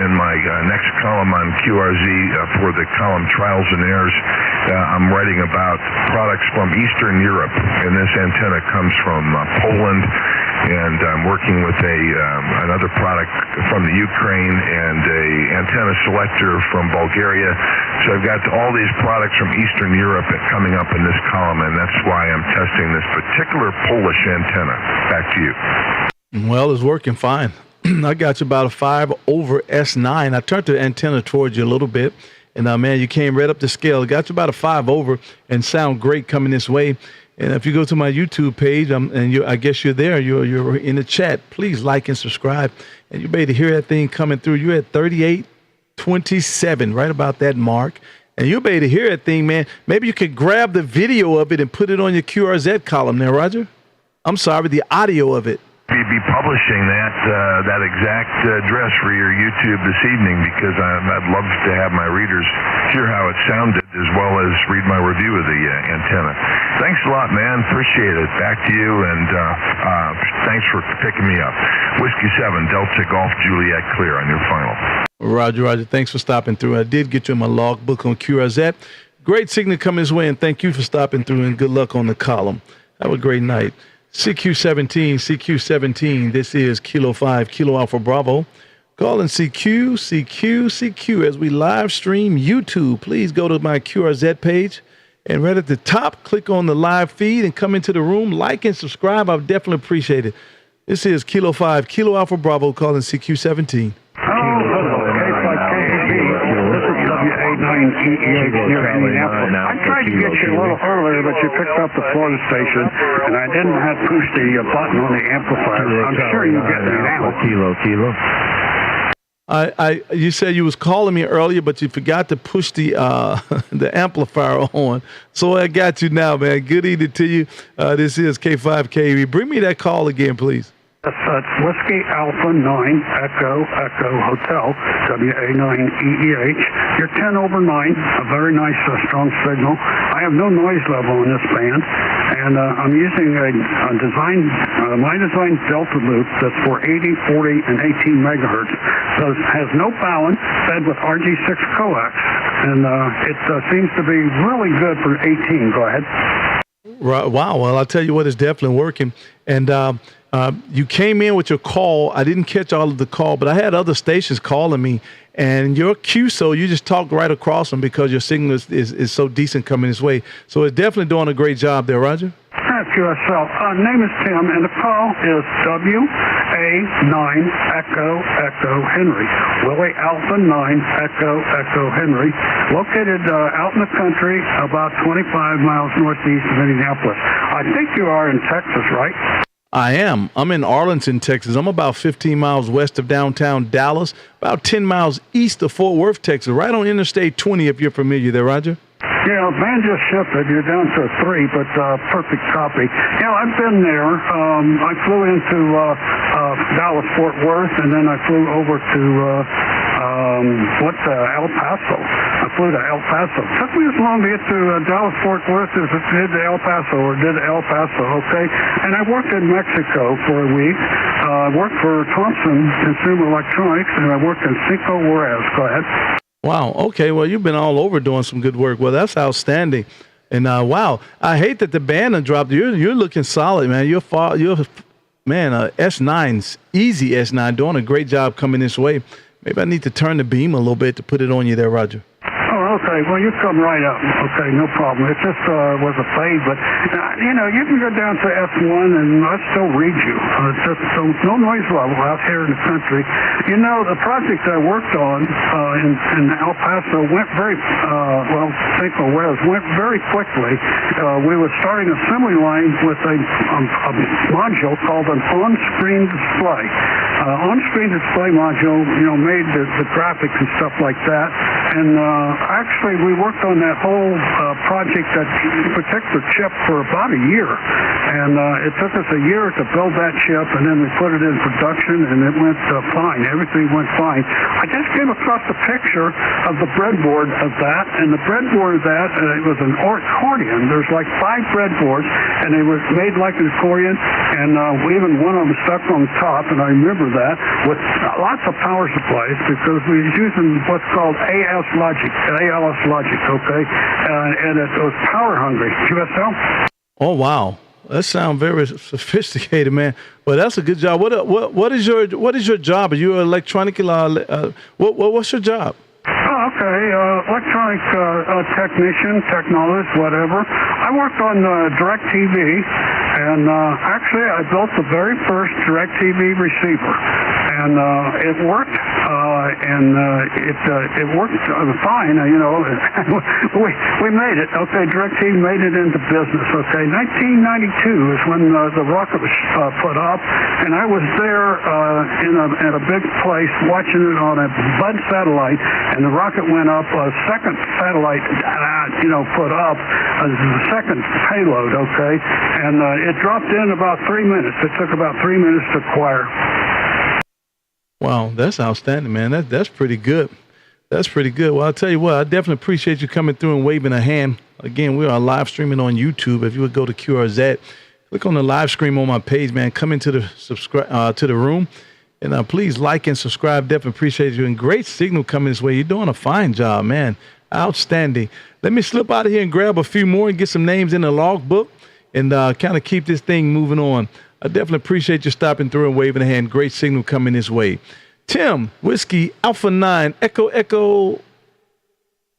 In my next column on QRZ for the column Trials and Errors, I'm writing about products from Eastern Europe, and this antenna comes from Poland. And I'm working with another product from the Ukraine and a antenna selector from Bulgaria. So I've got all these products from Eastern Europe coming up in this column, and that's why I'm testing this particular Polish antenna. Back to you. Well, it's working fine. I got you about a 5 over S9. I turned the antenna towards you a little bit, and man, you came right up the scale. I got you about a 5 over and sound great coming this way. And if you go to my YouTube page, I guess you're there, you're in the chat, please like and subscribe. And you'll be able to hear that thing coming through. You're at 3827, right about that mark. And you'll be able to hear that thing, man. Maybe you could grab the video of it and put it on your QRZ column there, Roger. I'm sorry, the audio of it. Be publishing that exact address for your YouTube this evening, because I'd love to have my readers hear how it sounded as well as read my review of the antenna. Thanks a lot, man. Appreciate it. Back to you, and thanks for picking me up. Whiskey 7 Delta Golf Juliet clear on your final. Roger. Thanks for stopping through. I did get you in my logbook on QRZ. Great signal coming his way, and thank you for stopping through, and good luck on the column. Have a great night. CQ17, this is Kilo 5, Kilo Alpha Bravo. Calling CQ as we live stream YouTube. Please go to my QRZ page, and right at the top, click on the live feed and come into the room. Like and subscribe. I definitely appreciate it. This is Kilo 5, Kilo Alpha Bravo, calling CQ17. I tried to get you a little earlier, but you picked up the Florida station, and I didn't have push the button on the amplifier. I'm sure you get me now. You said you was calling me earlier, but you forgot to push the the amplifier on. So I got you now, man. Good evening to you. This is K5KAB. Bring me that call again, please. That's Whiskey Alpha 9 Echo Hotel, WA9EEH. You're 10 over 9, a very nice strong signal. I have no noise level in this band. and I'm using my design Delta loop that's for 80, 40, and 18 megahertz. So it has no balance, fed with RG6 coax, and it seems to be really good for 18. Go ahead. Right. Wow. Well, I'll tell you what, it's definitely working. And you came in with your call. I didn't catch all of the call, but I had other stations calling me. And your QSO, you just talked right across them because your signal is so decent coming this way. So it's definitely doing a great job there, Roger. QSL. Name is Tim, and the call is WA9 Echo Echo Henry. Willie Alpha 9 Echo Echo Henry. Located out in the country, about 25 miles northeast of Indianapolis. I think you are in Texas, right? I am. I'm in Arlington, Texas. I'm about 15 miles west of downtown Dallas, about 10 miles east of Fort Worth, Texas, right on Interstate 20, if you're familiar there, Roger. Yeah, band just shifted. You're down to a 3, but perfect copy. Yeah, I've been there. I flew into Dallas-Fort Worth, and then I flew over to El Paso. I flew to El Paso. It took me as long to get to Dallas-Fort Worth as it did to El Paso, or did El Paso, okay? And I worked in Mexico for a week. I worked for Thompson Consumer Electronics, and I worked in Cinco Juarez. Go ahead. Wow. Okay. Well, you've been all over doing some good work. Well, that's outstanding. And wow, I hate that the band dropped. You're looking solid, man. You're S9's easy S9, doing a great job coming this way. Maybe I need to turn the beam a little bit to put it on you there, Roger. Oh, okay. Well, you come right up. Okay, no problem. It just was a fade, but you can go down to S1 and I still read you. It's just no noise level out here in the country. You know, the project I worked on in El Paso went very Cinco Juarez went very quickly. We were starting an assembly line with a module called an on-screen display. On-screen display module, made the graphics and stuff like that. And actually, we worked on that whole project, that particular chip, for about a year. And it took us a year to build that chip, and then we put it in production, and it went fine. Everything went fine. I just came across a picture of the breadboard of that, and the breadboard of that, it was an accordion. There's like 5 breadboards, and they were made like an accordion, and even one of them stuck on top, and I remember that, with lots of power supplies, because we was using what's called ALS logic, okay? And it was power hungry. QSL? Oh, wow. That sounds very sophisticated, man. Well, that's a good job. What is your job? Are you an electronic? What's your job? Oh, okay. Electronic technician, technologist, whatever. I worked on DirecTV, and actually I built the very first DirecTV receiver, and it worked. It worked fine. We made it. Okay, DirecTV made it into business. Okay, 1992 is when the rocket was put up, and I was there at a big place watching it on a Bud satellite, and the rocket went up. A second satellite, put up the second payload. Okay, and it dropped in about 3 minutes. It took about 3 minutes to acquire. Wow, that's outstanding, man. That's pretty good. That's pretty good. Well, I'll tell you what, I definitely appreciate you coming through and waving a hand. Again, we are live streaming on YouTube. If you would go to QRZ, click on the live stream on my page, man. Come into the to the room, and please like and subscribe. Definitely appreciate you. And great signal coming this way. You're doing a fine job, man. Outstanding. Let me slip out of here and grab a few more and get some names in the logbook and kind of keep this thing moving on. I definitely appreciate you stopping through and waving a hand. Great signal coming this way. Tim, Whiskey, Alpha 9, Echo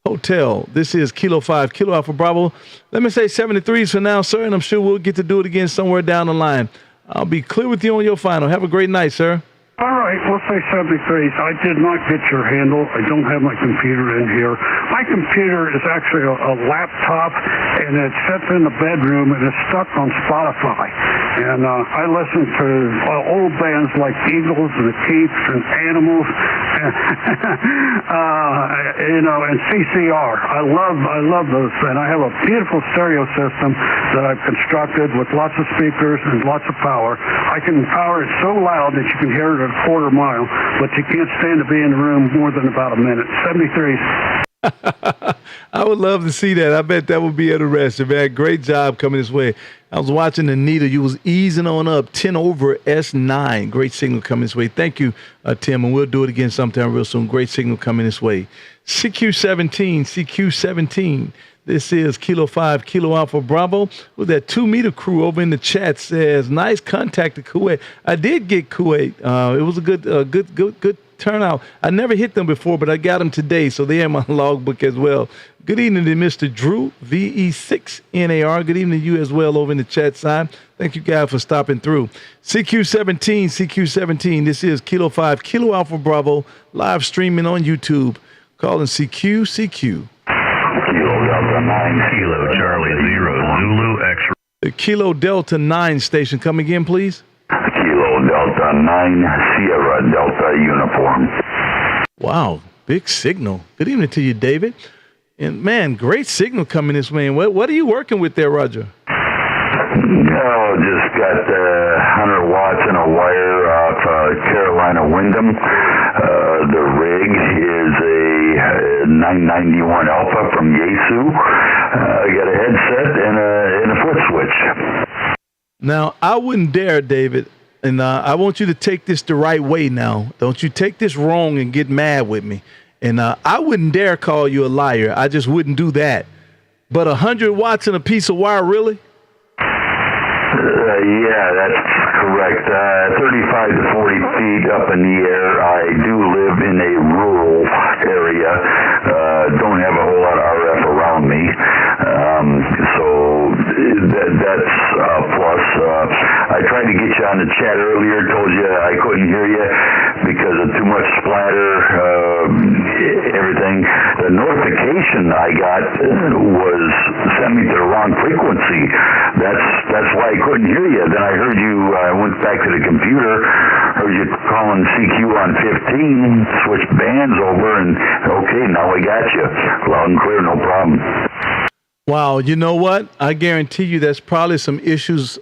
Hotel. This is Kilo 5, Kilo Alpha Bravo. Let me say 73s for now, sir, and I'm sure we'll get to do it again somewhere down the line. I'll be clear with you on your final. Have a great night, sir. All right, we'll say 73s. I did not get your handle. I don't have my computer in here. My computer is actually a laptop, and it sits in the bedroom, and it's stuck on Spotify. And I listen to old bands like Eagles and the Keeps and Animals, and CCR. I love those, and I have a beautiful stereo system that I've constructed with lots of speakers and lots of power. I can power it so loud that you can hear it a quarter mile, but you can't stand to be in the room more than about a minute. 73s. I would love to see that. I bet that would be interesting, man. Great job coming this way. I was watching Anita. You was easing on up 10 over S9. Great signal coming this way. Thank you, Tim, and we'll do it again sometime real soon. Great signal coming this way. CQ17. This is Kilo 5, Kilo Alpha Bravo. With that 2 meter crew over in the chat says, nice contact to Kuwait. I did get Kuwait. It was a good turnout. I never hit them before, but I got them today, so they're in my logbook as well. Good evening to Mr. Drew, VE6NAR. Good evening to you as well over in the chat side. Thank you guys for stopping through. CQ17. This is Kilo 5, Kilo Alpha Bravo, live streaming on YouTube. Calling CQ. Kilo Delta 9, Kilo Charlie 0, Zulu X. The Kilo Delta 9 station. Come again, please. Kilo Delta 9, Sierra Delta Uniform. Wow, big signal. Good evening to you, David. And, man, great signal coming this way. What are you working with there, Roger? No, just got 100 watts in a wire off Carolina Wyndham. The rig is a 991 Alpha from Yaesu. I got a headset and a foot switch. Now, I wouldn't dare, David, and I want you to take this the right way now. Don't you take this wrong and get mad with me. And I wouldn't dare call you a liar. I just wouldn't do that. But 100 watts in a piece of wire, really? Yeah, that's correct. 35 to 40 feet up in the air. I do live in a rural area. Don't have a whole lot of RF around me. So that's a plus. I tried to get you on the chat earlier, told you I couldn't hear you because of too much splatter, everything. The notification I got was sent me to the wrong frequency. That's why I couldn't hear you. Then I heard you, I went back to the computer, heard you calling CQ on 15, switched bands over, and okay, now I got you. Loud and clear, no problem. Wow, you know what? I guarantee you there's probably some issues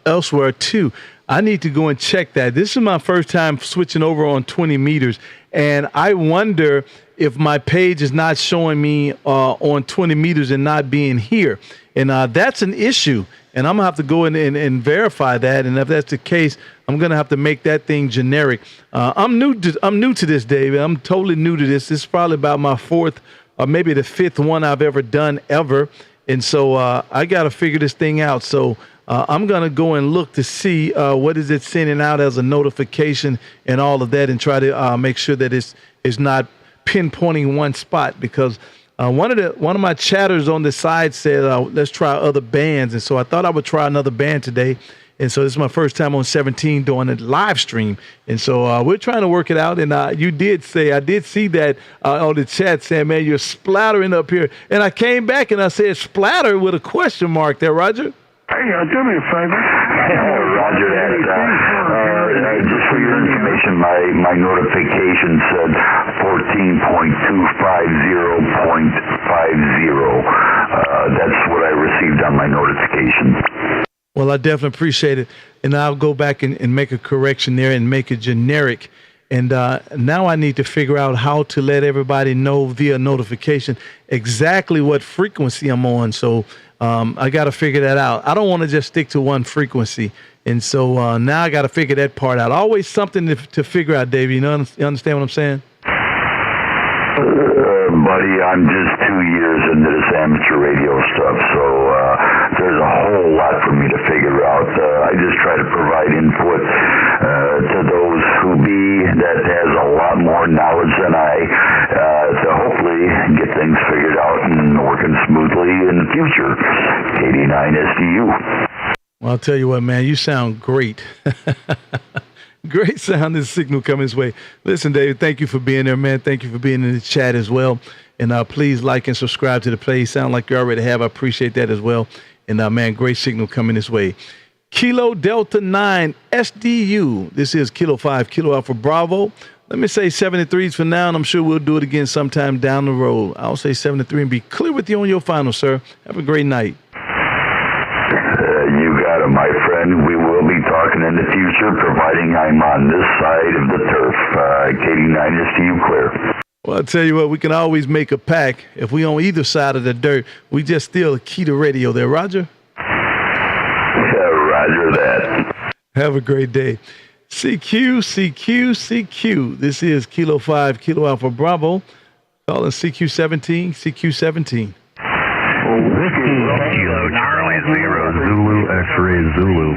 elsewhere too. I need to go and check that. This is my first time switching over on 20 meters, and I wonder if my page is not showing me on 20 meters and not being here. And that's an issue, and I'm going to have to go in and verify that. And if that's the case, I'm going to have to make that thing generic. I'm new to this, David. I'm totally new to this. This is probably about my fourth or maybe the fifth one I've ever done ever. And so I got to figure this thing out. So I'm going to go and look to see what is it sending out as a notification and all of that, and try to make sure that it's not pinpointing one spot, because one of my chatters on the side said, let's try other bands. And so I thought I would try another band today. And so this is my first time on 17 doing a live stream. And so we're trying to work it out. And you did say, I did see that on the chat saying, man, you're splattering up here. And I came back and I said splatter with a question mark there, Roger. Hey, do me a favor. Roger that. Just for your information, my notification said 14.250.50. That's what I received on my notification. Well, I definitely appreciate it. And I'll go back and make a correction there and make it generic. And now I need to figure out how to let everybody know via notification exactly what frequency I'm on. So I got to figure that out. I don't want to just stick to one frequency. And so now I got to figure that part out. Always something to figure out, Dave. You understand what I'm saying? Buddy, I'm just 2 years into this amateur radio stuff, so there's a whole lot for me to figure out. I just try to provide input to those who be that has a lot more knowledge than I, to hopefully get things figured out and working smoothly in the future. 89 SDU. Well, I'll tell you what, man, you sound great. Great sound and signal coming this way. Listen, David, thank you for being there, man. Thank you for being in the chat as well. And please like and subscribe to the page. Sound like you already have. I appreciate that as well. And, man, great signal coming this way. Kilo Delta 9 SDU. This is Kilo 5, Kilo Alpha Bravo. Let me say 73s for now, and I'm sure we'll do it again sometime down the road. I'll say 73 and be clear with you on your final, sir. Have a great night. You got it, my friend. We will be talking in the future, providing I'm on this side of the turf. 89 SDU clear. Well, I'll tell you what, we can always make a pact. If we on either side of the dirt, we just steal a key to radio there. Roger? Yeah, roger that. Have a great day. CQ, CQ, CQ. This is Kilo 5, Kilo Alpha Bravo. Calling CQ17, CQ17. Kilo Charlie 0 Zulu X-ray Zulu.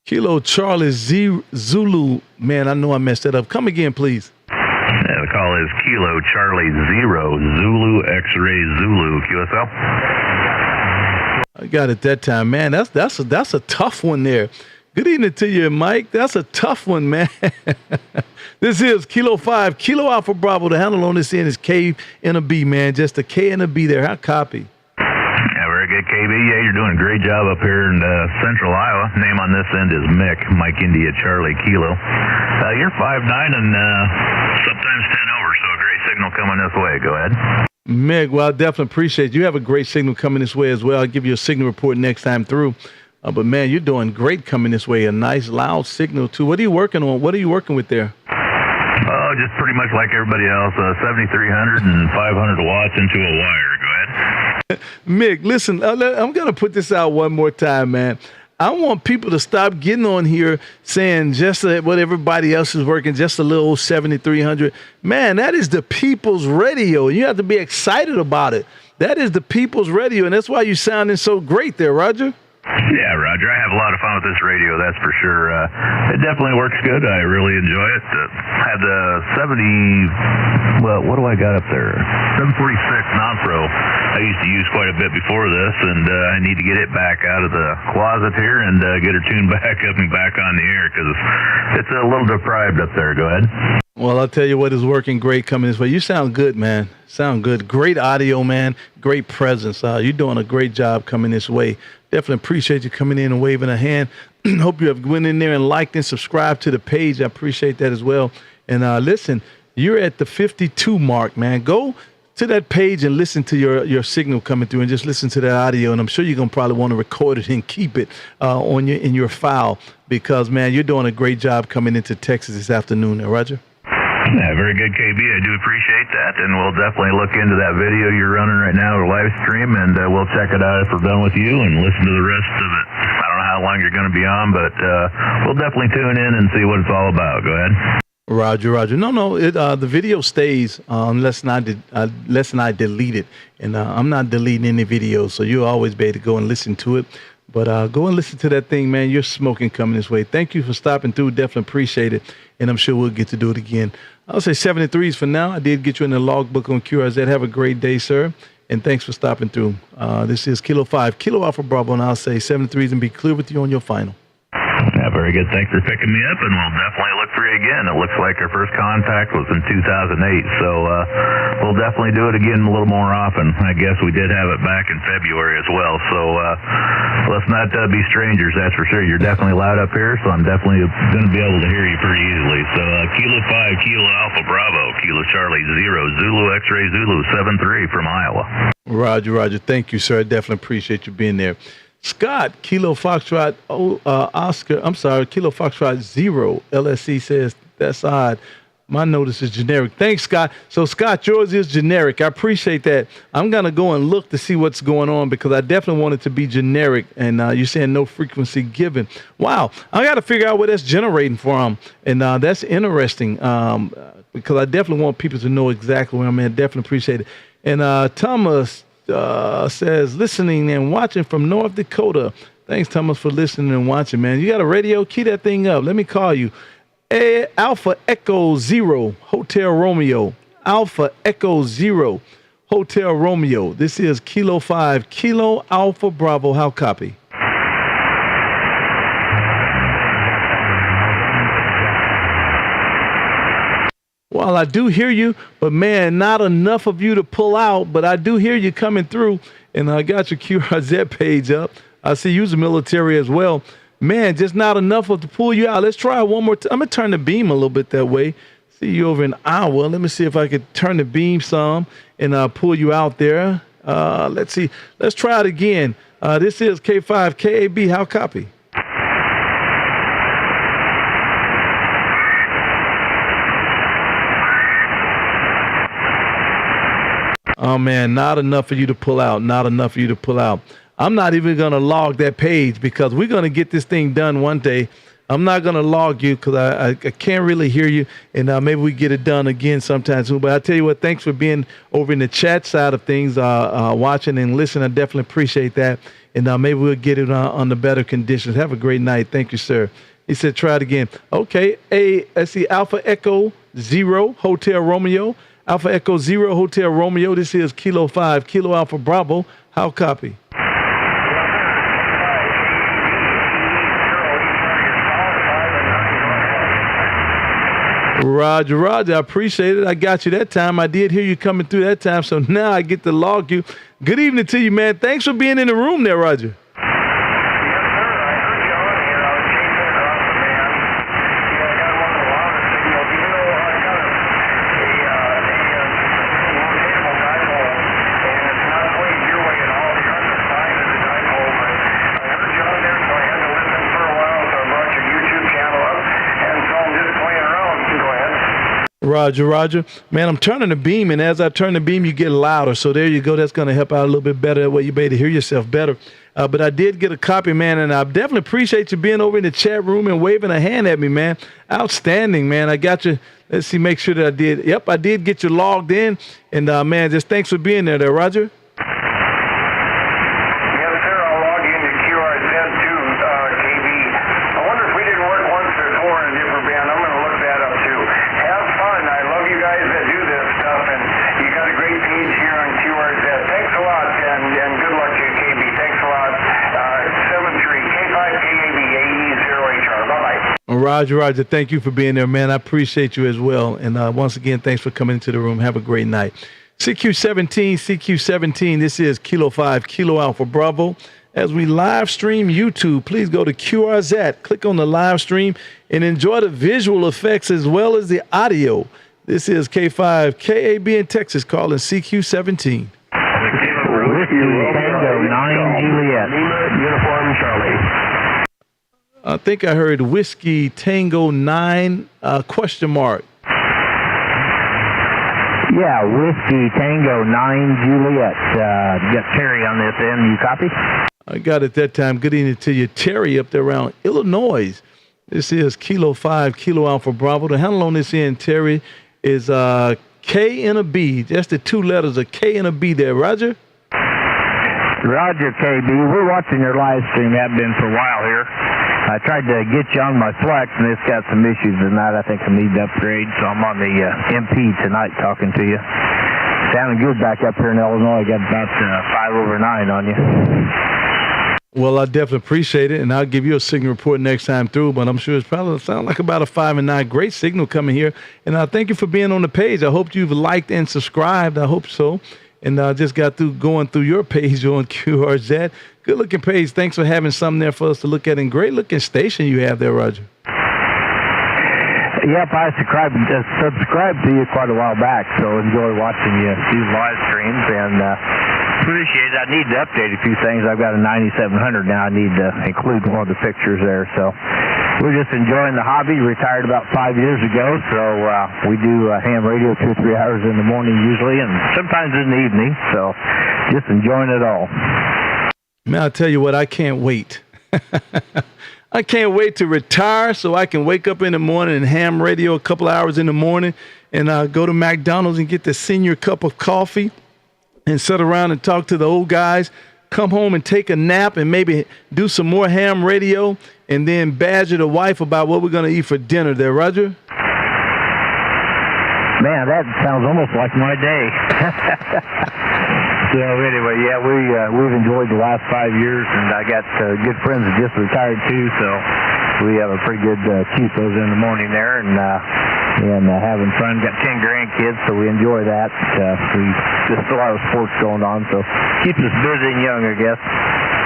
Kilo Charlie Zulu. Man, I know I messed that up. Come again, please. The call is Kilo Charlie 0 Zulu X-ray Zulu QSL. I got it that time, man. That's a tough one there. Good evening to you, Mike. That's a tough one, man. This is Kilo 5, Kilo Alpha Bravo. The handle on this end is K and a B, man. Just a K and a B there. How copy? Yeah, very good, KB. Yeah, you're doing a great job up here in central Iowa. Name on this end is Mick, Mike India Charlie Kilo. You're 5'9" and sometimes 10 over, so a great signal coming this way. Go ahead. Mick, well, I definitely appreciate it. You have a great signal coming this way as well. I'll give you a signal report next time through. But, man, you're doing great coming this way. A nice, loud signal, too. What are you working on? What are you working with there? Oh, just pretty much like everybody else, 7,300 and 500 watts into a wire. Go ahead. Mick, listen, I'm going to put this out one more time, man. I want people to stop getting on here saying just what everybody else is working, just a little 7,300. Man, that is the people's radio. You have to be excited about it. That is the people's radio, and that's why you're sounding so great there, Roger. Yeah, Roger, I have a lot of fun with this radio, that's for sure. It definitely works good. I really enjoy it. Had the 70, well, what do I got up there? 746 non-pro. I used to use quite a bit before this, and I need to get it back out of the closet here and get her tuned back up and back on the air because it's a little deprived up there. Go ahead. Well, I'll tell you what is working great coming this way. You sound good, man. Sound good. Great audio, man. Great presence. You're doing a great job coming this way. Definitely appreciate you coming in and waving a hand. Hope you have went in there and liked and subscribed to the page. I appreciate that as well. And listen, you're at the 52 mark, man. Go to that page and listen to your signal coming through and just listen to that audio. And I'm sure you're going to probably want to record it and keep it in your file because, man, you're doing a great job coming into Texas this afternoon there, Roger. Yeah, very good, KB. I do appreciate that, and we'll definitely look into that video you're running right now, or live stream, and we'll check it out if we're done with you and listen to the rest of it. I don't know how long you're going to be on, but we'll definitely tune in and see what it's all about. Go ahead. Roger. No, the video stays unless I delete it, and I'm not deleting any videos, so you'll always be able to go and listen to it. But go and listen to that thing, man. You're smoking coming this way. Thank you for stopping through. Definitely appreciate it, and I'm sure we'll get to do it again. I'll say 73s for now. I did get you in the logbook on QRZ. Have a great day, sir, and thanks for stopping through. This is Kilo 5, Kilo Alpha Bravo, and I'll say 73s and be clear with you on your final. Yeah, very good. Thanks for picking me up, and we'll definitely look for you again. It looks like our first contact was in 2008, so we'll definitely do it again a little more often. I guess we did have it back in February as well, so let's not be strangers, that's for sure. You're definitely loud up here, so I'm definitely going to be able to hear you pretty easily. So Kilo 5, Kilo Alpha Bravo, Kilo Charlie 0, Zulu X-ray Zulu 73 from Iowa. Roger. Thank you, sir. I definitely appreciate you being there. Scott, Kilo Foxtrot Kilo Foxtrot 0, LSC says, that's odd. My notice is generic. Thanks, Scott. So, Scott, yours is generic. I appreciate that. I'm going to go and look to see what's going on because I definitely want it to be generic. And you're saying no frequency given. Wow. I got to figure out where that's generating from. And that's interesting because I definitely want people to know exactly where I'm at. Definitely appreciate it. And Thomas says, listening and watching from North Dakota. Thanks, Thomas, for listening and watching, man. You got a radio? Key that thing up. Let me call you. Alpha Echo 0, Hotel Romeo. Alpha Echo 0, Hotel Romeo. This is Kilo 5, Kilo Alpha Bravo. How copy? Well, I do hear you, but man, not enough of you to pull out, but I do hear you coming through, and I got your QRZ page up. I see you's a military as well. Man, just not enough of to pull you out. Let's try one more time. I'm going to turn the beam a little bit that way. See you over in Iowa. Let me see if I could turn the beam some and pull you out there. Let's see. Let's try it again. This is K5KAB. How copy? Oh, man, not enough for you to pull out. Not enough for you to pull out. I'm not even going to log that page because we're going to get this thing done one day. I'm not going to log you because I can't really hear you, and maybe we get it done again sometime soon. But I tell you what, thanks for being over in the chat side of things, watching and listening. I definitely appreciate that, and maybe we'll get it on the better conditions. Have a great night. Thank you, sir. He said, try it again. Okay, let's see, Alpha Echo 0, Hotel Romeo. Alpha Echo 0, Hotel Romeo. This is Kilo 5, Kilo Alpha Bravo. How copy? Roger, Roger. I appreciate it. I got you that time. I did hear you coming through that time, so now I get to log you. Good evening to you, man. Thanks for being in the room there, Roger. Roger, Roger. Man, I'm turning the beam, and as I turn the beam, you get louder. So there you go. That's going to help out a little bit better. That way you'll be able to hear yourself better. But I did get a copy, man, and I definitely appreciate you being over in the chat room and waving a hand at me, man. Outstanding, man. I got you. Let's see, make sure that I did. Yep, I did get you logged in. And, man, just thanks for being there, Roger. Roger, Roger. Thank you for being there, man. I appreciate you as well. And once again, thanks for coming into the room. Have a great night. CQ17. This is Kilo 5, Kilo Alpha Bravo. As we live stream YouTube, please go to QRZ, click on the live stream, and enjoy the visual effects as well as the audio. This is K5KAB in Texas calling CQ17. Tango 9 Juliet. Uniform Charlie. I think I heard Whiskey Tango 9 question mark. Yeah, Whiskey Tango 9 Juliet. Got Terry on this end. You copy? I got it that time. Good evening to you, Terry, up there around Illinois. This is Kilo 5, Kilo Alpha Bravo. The handle on this end, Terry, is K and a B. That's the two letters, a K and a B there. Roger? Roger, KB. We're watching your live stream. Have been for a while here. I tried to get you on my Flex, and it's got some issues tonight. I think I need to upgrade, so I'm on the MP tonight talking to you. Sounding good back up here in Illinois. Got about 5 over 9 on you. Well, I definitely appreciate it, and I'll give you a signal report next time through, but I'm sure it's probably sound like about a 5 and 9. Great signal coming here, and I thank you for being on the page. I hope you've liked and subscribed. I hope so. And I just got through going through your page on QRZ. Good looking page. Thanks for having something there for us to look at. And great looking station you have there, Roger. Yep, I subscribed to you quite a while back, so enjoy watching you do live streams and appreciate it. I need to update a few things. I've got a 9700 now. I need to include one of the pictures there. So we're just enjoying the hobby. Retired about 5 years ago, so we do ham radio 2 or 3 hours in the morning usually, and sometimes in the evening. So just enjoying it all. Man, I'll tell you what, I can't wait. I can't wait to retire so I can wake up in the morning and ham radio a couple hours in the morning and go to McDonald's and get the senior cup of coffee and sit around and talk to the old guys, come home and take a nap and maybe do some more ham radio and then badger the wife about what we're going to eat for dinner there, Roger? Man, that sounds almost like my day. So anyway, yeah, we've enjoyed the last 5 years, and I got good friends that just retired too, so we have a pretty good Cupos in the morning there, and having fun. Got 10 grandkids, so we enjoy that. Just a lot of sports going on, so keeps us busy and young, I guess.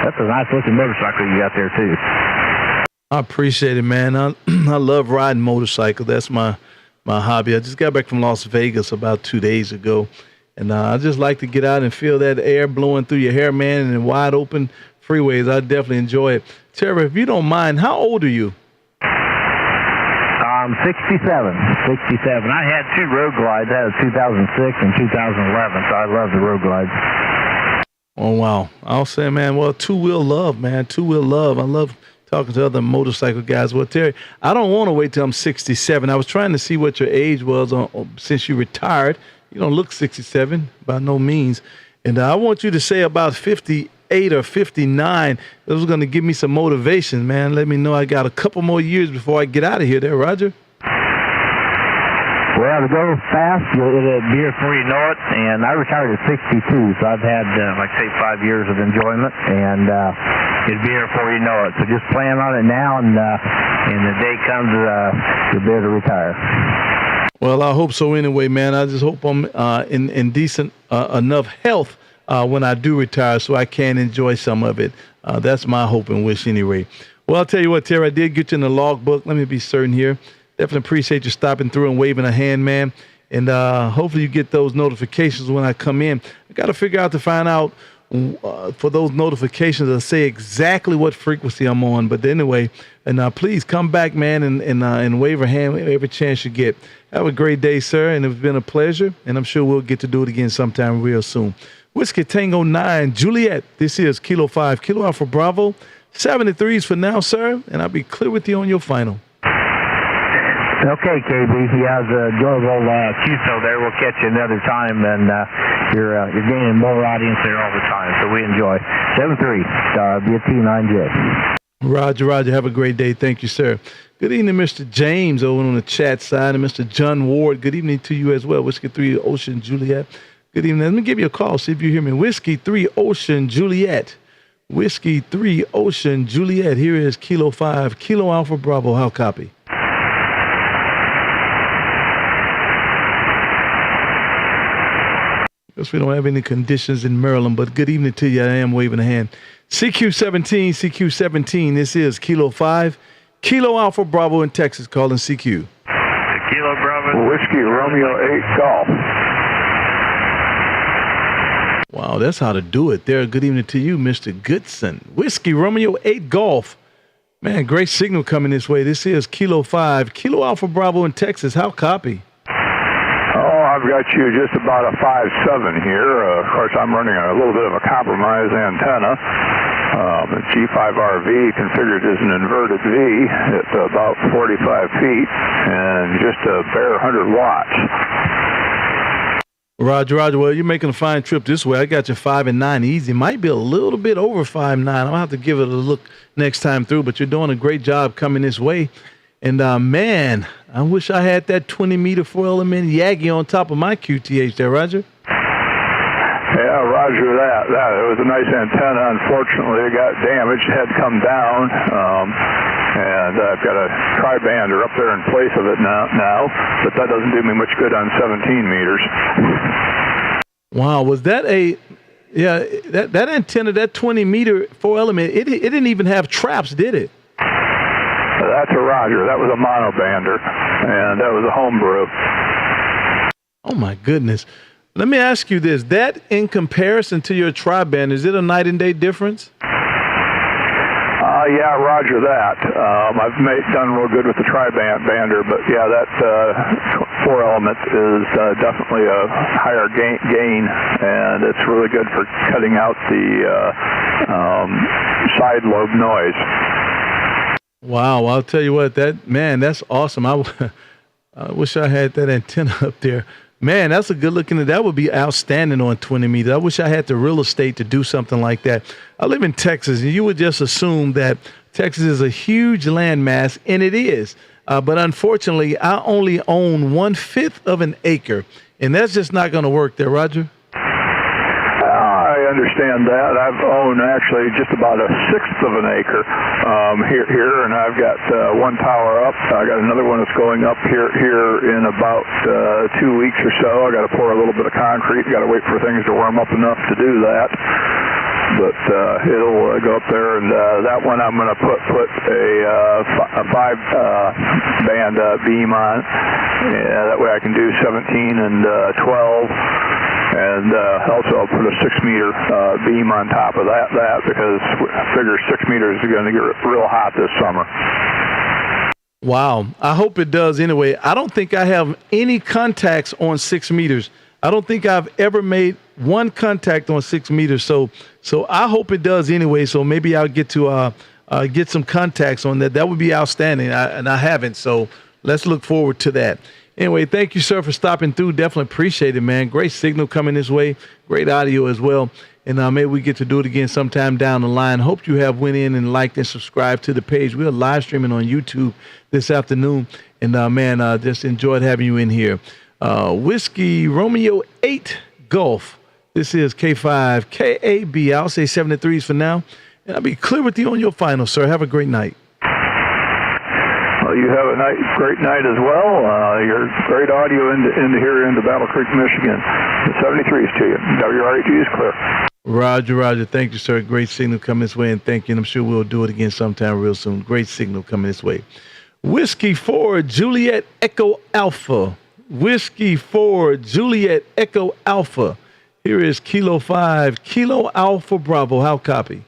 That's a nice looking motorcycle you got there too. I appreciate it, man. I love riding motorcycle. That's my hobby. I just got back from Las Vegas about 2 days ago. And I just like to get out and feel that air blowing through your hair, man, and in wide open freeways. I definitely enjoy it. Terry, if you don't mind, how old are you? I'm 67. I had 2 road glides. I had a 2006 and 2011, so I love the road glides. Oh, wow. I'll say, man, well, two-wheel love, man. Two-wheel love. I love talking to other motorcycle guys. Well, Terry, I don't want to wait till I'm 67. I was trying to see what your age was since you retired. You don't look 67 by no means. And I want you to say about 58 or 59. This is going to give me some motivation, man. Let me know I got a couple more years before I get out of here there, Roger. Well, to go fast, it'll be here before you know it. And I retired at 62, so I've had, 5 years of enjoyment. And it'll be here before you know it. So just plan on it now, and the day comes, you'll be able to retire. Well, I hope so anyway, man. I just hope I'm in decent enough health when I do retire so I can enjoy some of it. That's my hope and wish anyway. Well, I'll tell you what, Terry, I did get you in the logbook. Let me be certain here. Definitely appreciate you stopping through and waving a hand, man. And hopefully you get those notifications when I come in. I got to figure out to find out for those notifications to say exactly what frequency I'm on. But anyway, and please come back, man, and wave a hand every chance you get. Have a great day, sir, and it's been a pleasure. And I'm sure we'll get to do it again sometime real soon. Whiskey Tango 9, Juliet. This is Kilo 5, Kilo Alpha Bravo. 73s for now, sir, and I'll be clear with you on your final. Okay, KB. Yeah, it was a enjoyable QSO there. We'll catch you another time, and you're gaining more audience there all the time, so we enjoy. 73, BT9J. Roger. Have a great day. Thank you, sir. Good evening, Mr. James over on the chat side, and Mr. John Ward. Good evening to you as well. Whiskey 3 Ocean Juliet. Good evening. Let me give you a call, see if you hear me. Whiskey 3 Ocean Juliet. Whiskey 3 Ocean Juliet. Here is Kilo 5, Kilo Alpha Bravo. How copy? Guess we don't have any conditions in Maryland, but good evening to you. I am waving a hand. CQ17. This is Kilo 5, Kilo Alpha Bravo in Texas, calling CQ. Kilo Bravo. Whiskey Romeo 8 Golf. Wow, that's how to do it there. Good evening to you, Mr. Goodson. Whiskey Romeo 8 Golf. Man, great signal coming this way. This is Kilo 5, Kilo Alpha Bravo in Texas. How copy? Oh, I've got you just about a 5.7 here. Of course, I'm running a little bit of a compromise antenna. The G5RV configured as an inverted V at about 45 feet and just a bare 100 watts. Roger. Well, you're making a fine trip this way. I got you 5 and 9 easy. Might be a little bit over 5.9. I'll have to give it a look next time through, but you're doing a great job coming this way. And, man, I wish I had that 20-meter 4-element Yagi on top of my QTH there, Roger. Yeah, roger that. It was a nice antenna. Unfortunately, it got damaged. It had to come down. And I've got a tri-bander up there in place of it now, but that doesn't do me much good on 17 meters. Wow, was that that antenna, that 20-meter 4-element, it didn't even have traps, did it? That's a Roger. That was a monobander, and that was a homebrew. Oh, my goodness. Let me ask you this. That, in comparison to your tri-band, is it a night and day difference? Yeah, roger that. I've done real good with the tri-bander, but yeah, that 4-element is definitely a higher gain, and it's really good for cutting out the side lobe noise. Wow, I'll tell you what, that's awesome. I wish I had that antenna up there. Man, that's a good looking. That would be outstanding on 20 meters. I wish I had the real estate to do something like that. I live in Texas, and you would just assume that Texas is a huge landmass, and it is. But unfortunately, I only own 1/5 of an acre, and that's just not going to work there, Roger. I understand that. I've owned actually just about a 1/6 of an acre here, and I've got one tower up. I got another one that's going up here in about 2 weeks or so. I got to pour a little bit of concrete. Got to wait for things to warm up enough to do that. But it'll go up there, and that one I'm going to put a 5-band beam on. Yeah, that way I can do 17 and 12. And also I'll put a 6-meter beam on top of that because I figure 6 meters is going to get real hot this summer. Wow. I hope it does anyway. I don't think I have any contacts on 6 meters. I don't think I've ever made one contact on 6 meters. So I hope it does anyway. So maybe I'll get to get some contacts on that. That would be outstanding. And I haven't. So let's look forward to that. Anyway, thank you, sir, for stopping through. Definitely appreciate it, man. Great signal coming this way. Great audio as well. And maybe we get to do it again sometime down the line. Hope you have went in and liked and subscribed to the page. We're live streaming on YouTube this afternoon. And, just enjoyed having you in here. Whiskey Romeo 8 Gulf. This is K5KAB. I'll say 73s for now. And I'll be clear with you on your final, sir. Have a great night. Well, you have a great night as well. Your great audio into here into Battle Creek, Michigan. The 73s to you. WRAG is clear. Roger. Thank you, sir. Great signal coming this way, and thank you. And I'm sure we'll do it again sometime real soon. Great signal coming this way. Whiskey 4 Juliet Echo Alpha. Whiskey 4 Juliet Echo Alpha. Here is Kilo 5 Kilo Alpha Bravo. How copy?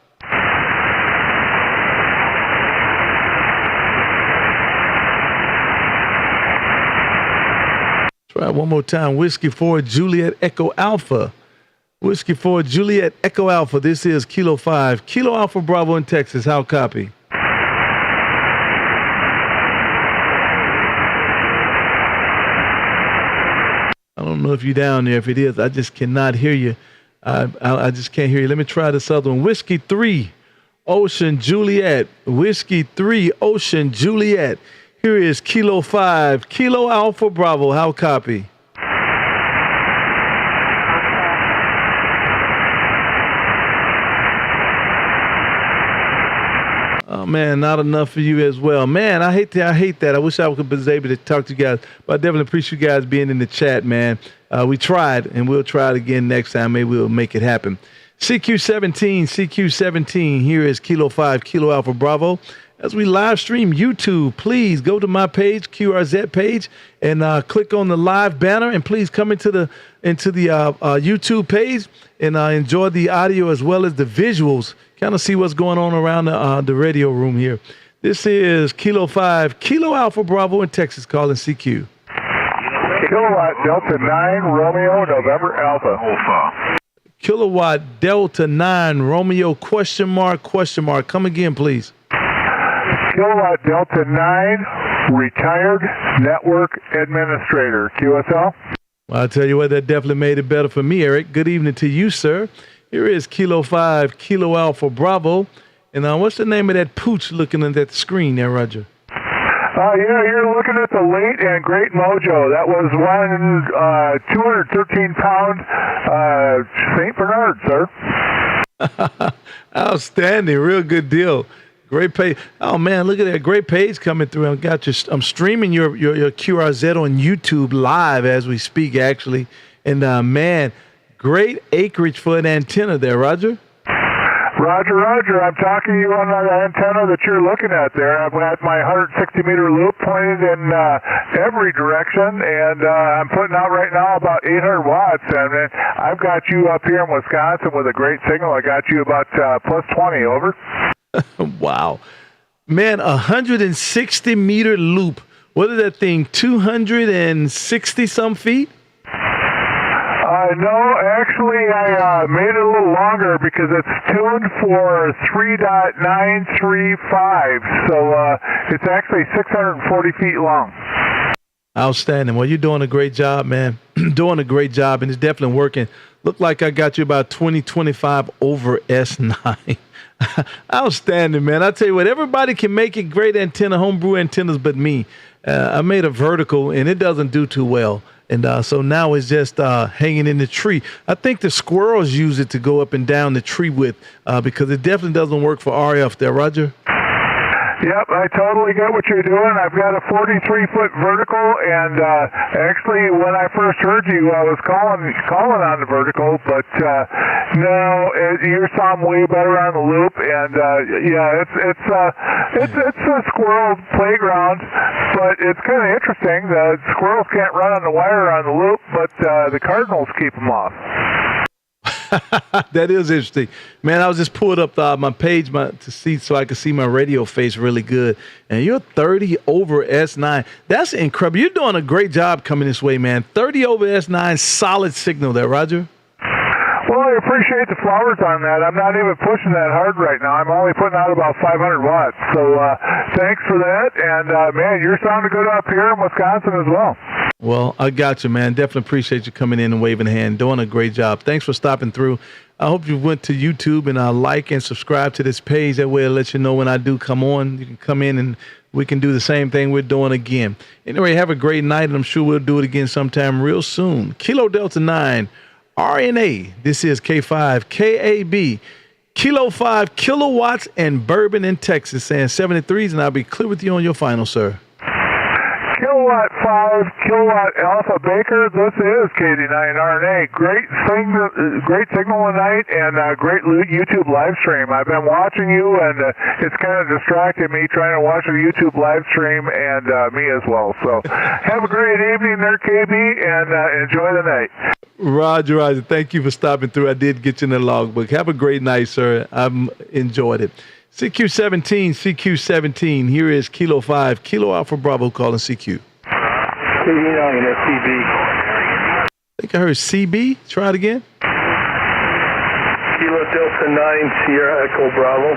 Try one more time. Whiskey 4 Juliet Echo Alpha. Whiskey 4 Juliet Echo Alpha. This is Kilo 5 Kilo Alpha Bravo in Texas. How copy? I don't know if you're down there. If it is, I just cannot hear you. I just can't hear you. Let me try this other one. Whiskey 3 Ocean Juliet. Whiskey 3 Ocean Juliet. Here is Kilo 5 Kilo Alpha Bravo. How copy? Oh, man, not enough for you as well. Man, I hate that. I wish I could be able to talk to you guys, but I definitely appreciate you guys being in the chat, man. We tried, and we'll try it again next time. Maybe we'll make it happen. CQ17. Here is Kilo 5 Kilo Alpha Bravo. As we live stream YouTube, please go to my page, QRZ page, and click on the live banner. And please come into the YouTube page and enjoy the audio as well as the visuals. Kind of see what's going on around the radio room here. This is Kilo 5 Kilo Alpha Bravo in Texas, calling CQ. Kilowatt Delta 9 Romeo November Alpha. Kilowatt Delta 9 Romeo question mark. Come again, please. Kilowatt Delta 9 Retired Network Administrator, QSL. Well, I'll tell you what, that definitely made it better for me, Eric. Good evening to you, sir. Here is Kilo 5 Kilo Alpha Bravo. And what's the name of that pooch looking at that screen there, Roger? You're looking at the late and great Mojo. That was one 213-pound St. Bernard, sir. Outstanding. Real good deal. Great page. Oh, man, look at that. Great page coming through. I'm streaming your QRZ on YouTube live as we speak, actually. And, man, great acreage for an antenna there, Roger. Roger. I'm talking to you on the antenna that you're looking at there. I've got my 160-meter loop pointed in every direction, and I'm putting out right now about 800 watts. And I've got you up here in Wisconsin with a great signal. I got you about plus 20, over. Wow. Man, 160-meter loop. What is that thing, 260-some feet? No, actually, I made it a little longer because it's tuned for 3.935, so it's actually 640 feet long. Outstanding. Well, you're doing a great job, man. Doing a great job, and it's definitely working. Look like I got you about 20-25 over S9. Outstanding, man. I tell you what, everybody can make it great antenna, homebrew antennas, but me. I made a vertical, and it doesn't do too well. And so now it's just hanging in the tree. I think the squirrels use it to go up and down the tree with because it definitely doesn't work for RF there, Roger. Yep, I totally get what you're doing. I've got a 43-foot vertical, and actually, when I first heard you, I was calling on the vertical, but no, you sound way better on the loop, and it's a squirrel playground, but it's kind of interesting. The squirrels can't run on the wire on the loop, but the cardinals keep them off. That is interesting. Man, I was just pulling up my page to see so I could see my radio face really good. And you're 30 over S9. That's incredible. You're doing a great job coming this way, man. 30 over S9, solid signal there, Roger. Well, I appreciate the flowers on that. I'm not even pushing that hard right now. I'm only putting out about 500 watts. So thanks for that. And, man, you're sounding good up here in Wisconsin as well. Well, I got you, man. Definitely appreciate you coming in and waving a hand. Doing a great job. Thanks for stopping through. I hope you went to YouTube and like and subscribe to this page. That way it'll let you know when I do come on. You can come in and we can do the same thing we're doing again. Anyway, have a great night, and I'm sure we'll do it again sometime real soon. Kilo Delta 9. RNA, this is K5KAB, Kilo 5 kilowatts and Bourbon in Texas, saying 73s, and I'll be clear with you on your final, sir. Kilowatt 5, Kilowatt Alpha Baker, this is KD9RNA. Great signal tonight, and great YouTube live stream. I've been watching you, and it's kind of distracted me trying to watch the YouTube live stream, and me as well. So have a great evening there, KB, and enjoy the night. Roger. Thank you for stopping through. I did get you in the logbook. Have a great night, sir. I've enjoyed it. CQ17. Here is Kilo 5, Kilo Alpha Bravo calling CQ. KD9 SCB. I think I heard CB. Try it again. Kilo Delta 9 Sierra Echo Bravo.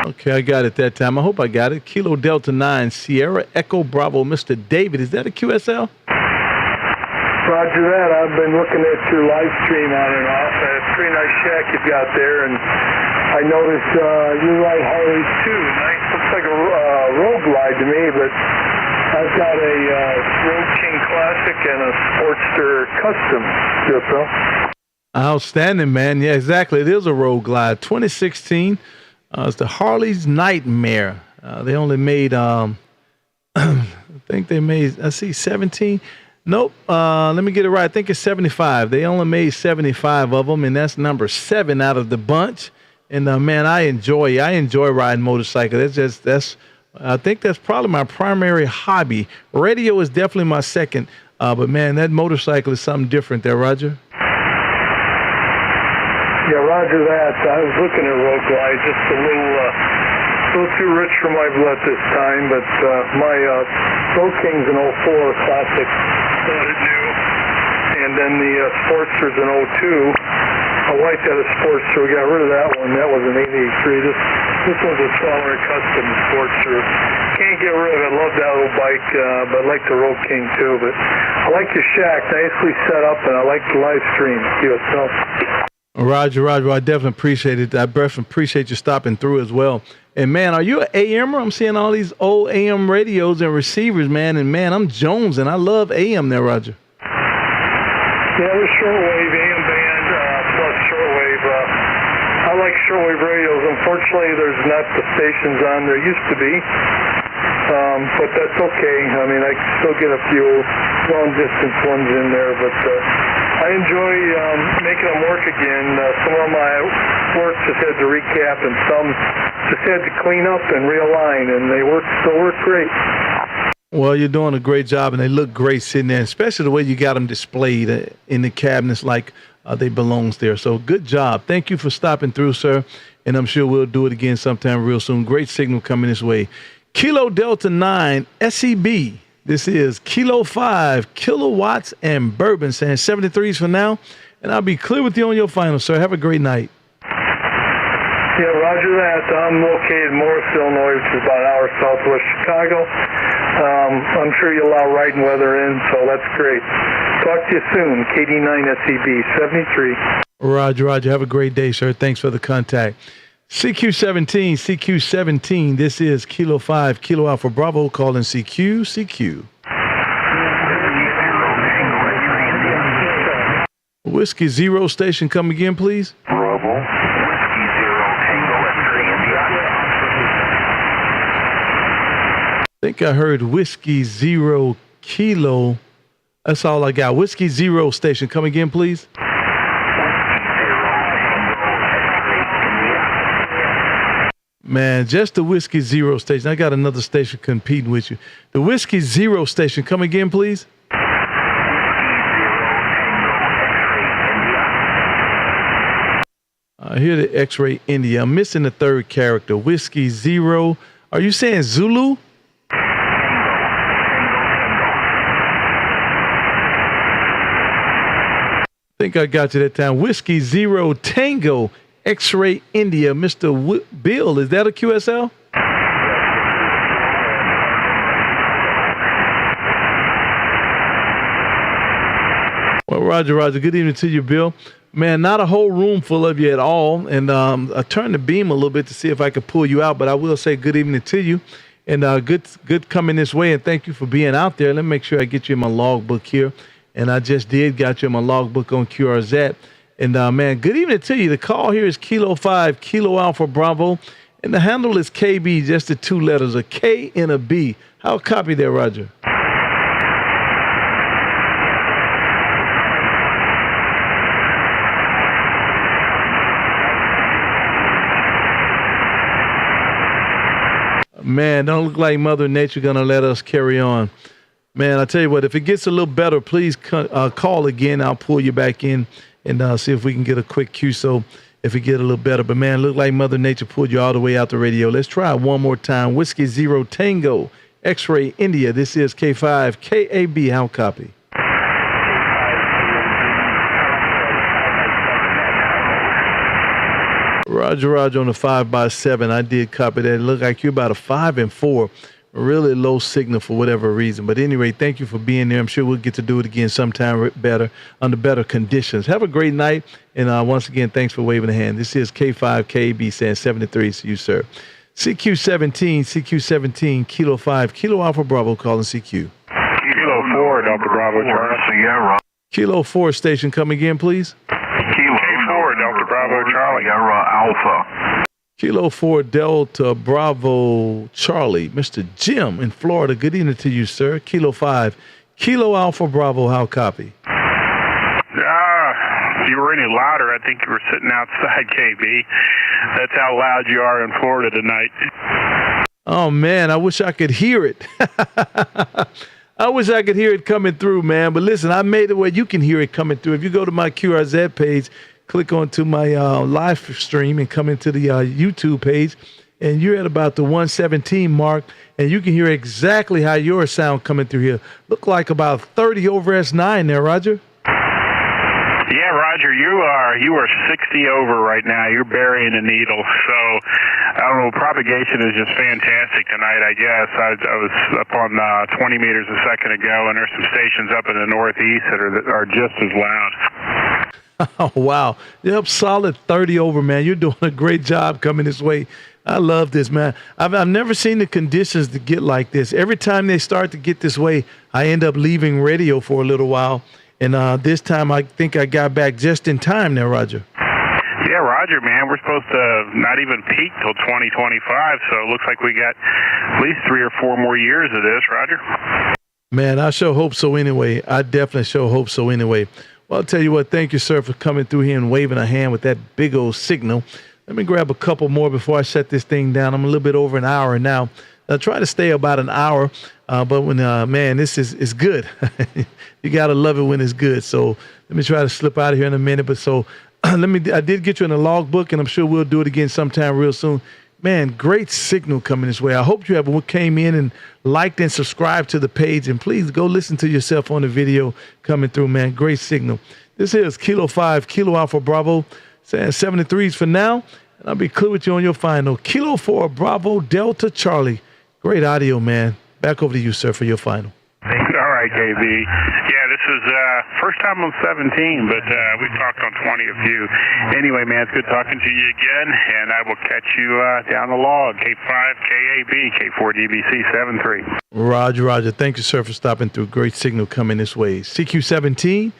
Okay, I got it that time. I hope I got it. Kilo Delta 9 Sierra Echo Bravo. Mr. David, is that a QSL? Roger that. I've been looking at your live stream on and off. It's a pretty nice shack you've got there, and I noticed you ride Harleys too. Nice, looks like a Road Glide to me, but I've got a Road King Classic and a Sportster Custom. Outstanding, man. Yeah, exactly. It is a Road Glide. 2016. It's the Harley's Nightmare. They only made, I think they made, 17. Nope. Let me get it right. I think it's 75. They only made 75 of them, and that's number 7 out of the bunch. And man, I enjoy riding motorcycles. I think that's probably my primary hobby. Radio is definitely my second. But man, that motorcycle is something different there, Roger. Yeah, Roger that. I was looking at Road Glide, just a little too rich for my blood this time, but my Road King's an 04 Classic, new, and then the Sportster's an 02. My wife had a Sportster. We got rid of that one. That was an 883. This one's a 1200 Custom Sportster. Can't get rid of it. I love that little bike, but I like the Road King too. But I like your shack, nicely set up, and I like the live stream. QSL. Roger. I definitely appreciate it. I definitely appreciate you stopping through as well. And, man, are you an AMer? I'm seeing all these old AM radios and receivers, man. And, man, I'm Jones, and I love AM there, Roger. Yeah, we're shortwave, AM band, plus shortwave. I like shortwave radios. Unfortunately, there's not the stations on there used to be. But that's okay. I mean, I can still get a few long-distance ones in there, but I enjoy making them work again. Some of my work just had to recap, and some just had to clean up and realign, and they still work great. Well, you're doing a great job, and they look great sitting there, especially the way you got them displayed in the cabinets like they belongs there. So good job. Thank you for stopping through, sir, and I'm sure we'll do it again sometime real soon. Great signal coming this way. Kilo Delta 9 SEB. This is Kilo 5 kilowatts and Bourbon, saying 73s for now. And I'll be clear with you on your final, sir. Have a great night. Yeah, roger that. I'm located in Morris, Illinois, which is about an hour southwest Chicago. I'm sure you allow riding weather in, so that's great. Talk to you soon. KD9 SEB 73. Roger. Have a great day, sir. Thanks for the contact. CQ17. This is Kilo 5 Kilo Alpha Bravo calling CQ. Whiskey Zero station, come again, please. Bravo. Whiskey Zero Tango X-ray India. I think I heard Whiskey Zero Kilo. That's all I got. Whiskey Zero station, come again, please. Man, just the Whiskey Zero station. I got another station competing with you. The Whiskey Zero station. Come again, please. Whiskey Zero I hear the X-Ray India. I'm missing the third character. Whiskey Zero. Are you saying Zulu? I think I got you that time. Whiskey Zero Tango X-Ray India. Mr. Bill, is that a QSL? Well, Roger. Good evening to you, Bill. Man, not a whole room full of you at all. And I turned the beam a little bit to see if I could pull you out, but I will say good evening to you. And good coming this way, and thank you for being out there. Let me make sure I get you in my logbook here. And I just got you in my logbook on QRZ. And, man, good evening to you. The call here is Kilo 5, Kilo Alpha Bravo. And the handle is KB, just the two letters, a K and a B. How copy there, Roger? Man, don't look like Mother Nature going to let us carry on. Man, I tell you what, if it gets a little better, please call again. I'll pull you back in and see if we can get a quick cue. So if it get a little better. But, man, look like Mother Nature pulled you all the way out the radio. Let's try it one more time. Whiskey Zero Tango, X-Ray India. This is K5KAB. How copy? Roger on the 5x7. I did copy that. It looked like you're about a 5 and 4. Really low signal for whatever reason. But anyway, thank you for being there. I'm sure we'll get to do it again sometime better, under better conditions. Have a great night. And once again, thanks for waving a hand. This is K5KAB saying 73 to you, sir. CQ17, Kilo 5, Kilo Alpha Bravo calling CQ. Kilo 4, Delta Bravo, Charlie. Sierra. Kilo 4 station, come again, please. Kilo 4, Delta Bravo, Charlie. Sierra Alpha. Kilo 4 Delta Bravo Charlie. Mr. Jim in Florida. Good evening to you, sir. Kilo 5, Kilo Alpha Bravo. How copy? If you were any louder, I think you were sitting outside, KB. That's how loud you are in Florida tonight. Oh, man, I wish I could hear it. I wish I could hear it coming through, man. But listen, I made it where you can hear it coming through. If you go to my QRZ page, click onto my live stream and come into the YouTube page, and you're at about the 117 mark, and you can hear exactly how your sound coming through here. Look like about 30 over S9 there, Roger. Yeah, Roger, you are 60 over right now. You're burying a needle. So, I don't know, propagation is just fantastic tonight, I guess. I was up on 20 meters a second ago, and there's some stations up in the northeast that are just as loud. Oh, wow. Yep, solid 30 over, man. You're doing a great job coming this way. I love this, man. I've never seen the conditions to get like this. Every time they start to get this way, I end up leaving radio for a little while. And this time I think I got back just in time there, Roger. Yeah, Roger, man. We're supposed to not even peak till 2025, so it looks like we got at least 3 or 4 more years of this, Roger. Man, I sure hope so anyway. I definitely sure hope so anyway. Well, I'll tell you what, thank you, sir, for coming through here and waving a hand with that big old signal. Let me grab a couple more before I shut this thing down. I'm a little bit over an hour now. I try to stay about an hour, but when, man, this is good. You got to love it when it's good. So let me try to slip out of here in a minute. But so I did get you in the logbook, and I'm sure we'll do it again sometime real soon. Man, great signal coming this way. I hope you have came in and liked and subscribed to the page. And please go listen to yourself on the video coming through, man. Great signal. This is Kilo 5, Kilo Alpha Bravo, saying 73s for now. And I'll be clear with you on your final. Kilo 4, Bravo, Delta, Charlie. Great audio, man. Back over to you, sir, for your final. All right, KB. Yeah, this is first time on 17, but we've talked on 20 a few. Anyway, man, it's good talking to you again, and I will catch you down the log. K5KAB, K4DBC 73. Roger. Thank you, sir, for stopping through. Great signal coming this way. CQ17,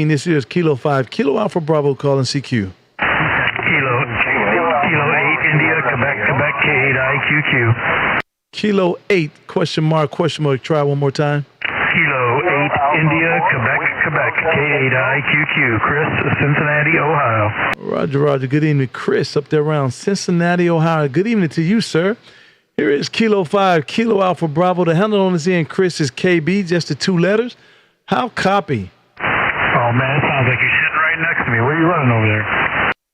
this is Kilo 5, Kilo Alpha Bravo calling CQ. Kilo 8, India, Quebec, K8IQQ. Kilo 8, question mark, try one more time. Kilo 8, India, Quebec, K8IQQ. Chris, Cincinnati, Ohio. Roger. Good evening, Chris, up there around Cincinnati, Ohio. Good evening to you, sir. Here is Kilo 5, Kilo Alpha Bravo. The handle on his end, Chris, is KB, just the 2 letters. How copy? Oh, man, it sounds like you're sitting right next to me. Where are you running over there?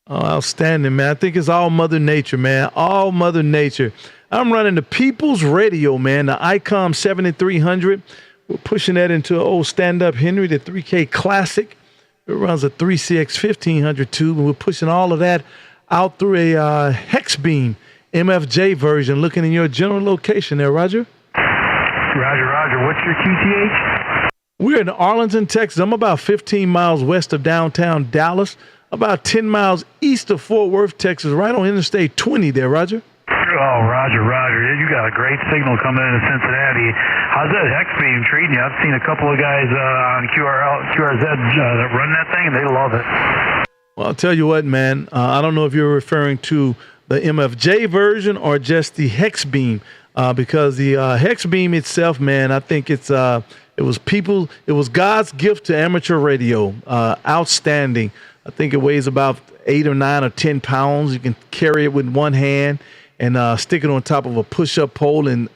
Oh, outstanding, man. I think it's all Mother Nature, man. All Mother Nature. I'm running the People's Radio, man, the ICOM 7300. We're pushing that into an old stand-up Henry, the 3K Classic. It runs a 3CX 1500 tube, and we're pushing all of that out through a hex beam MFJ version, looking in your general location there, Roger. Roger. What's your QTH? We're in Arlington, Texas. I'm about 15 miles west of downtown Dallas, about 10 miles east of Fort Worth, Texas, right on Interstate 20 there, Roger. Oh, Roger. You got a great signal coming into Cincinnati. How's that hex beam treating you? I've seen a couple of guys on QRZ that run that thing, and they love it. Well, I'll tell you what, man. I don't know if you're referring to the MFJ version or just the hex beam, because the hex beam itself, man, I think it was God's gift to amateur radio. Outstanding. I think it weighs about 8 or 9 or 10 pounds. You can carry it with one hand and stick it on top of a push-up pole, and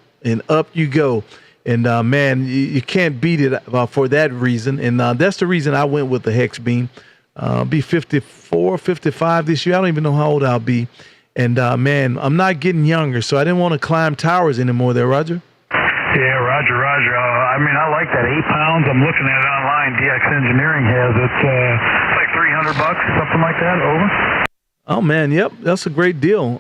up you go. And, man, you can't beat it for that reason. And that's the reason I went with the hex beam. I'll be 54, 55 this year. I don't even know how old I'll be. And, man, I'm not getting younger, so I didn't want to climb towers anymore there, Roger. Yeah, Roger. I like that 8 pounds. I'm looking at it online. DX Engineering has it. It's like $300, something like that, over. Oh, man, yep, that's a great deal.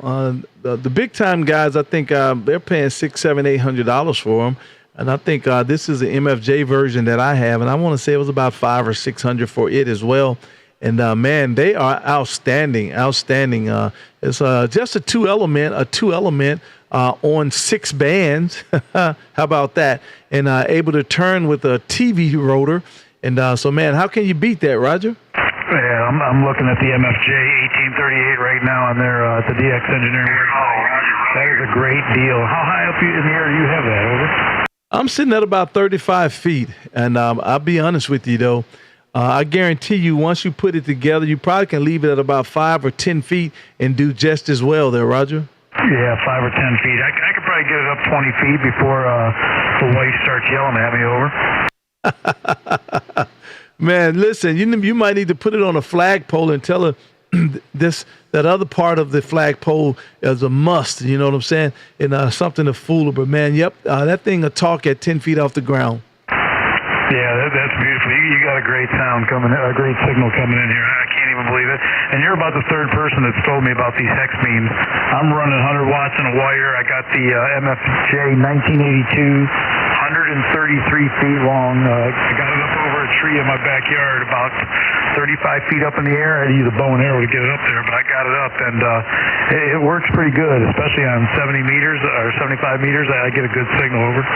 The big-time guys, I think they're paying $600, $700, $800 for them. And I think this is the MFJ version that I have, and I want to say it was about $500 or $600 for it as well. And, man, they are outstanding. It's just a two-element on 6 bands. How about that? And able to turn with a TV rotor. And so, man, how can you beat that, Roger? Yeah, I'm looking at the MFJ 1838 right now on there at the DX Engineering website. That is a great deal. How high up in the air do you have that, over? I'm sitting at about 35 feet. And I'll be honest with you, though. I guarantee you, once you put it together, you probably can leave it at about 5 or 10 feet and do just as well there, Roger. Yeah, 5 or 10 feet. I could probably get it up 20 feet before the wife starts yelling at me, over. Man, listen, you might need to put it on a flagpole and tell her that other part of the flagpole is a must, you know what I'm saying? And something to fool her. But, man, yep, that thing will talk at 10 feet off the ground. Yeah, that's beautiful. You got a great sound coming, a great signal coming in here. I can't even believe it. And you're about the third person that's told me about these hex beams. I'm running 100 watts in a wire. I got the MFJ 1982, 133 feet long. I got it up over a tree in my backyard, about 35 feet up in the air. I had to use a bow and arrow to get it up there, but I got it up, and it works pretty good, especially on 70 meters or 75 meters. I get a good signal, over.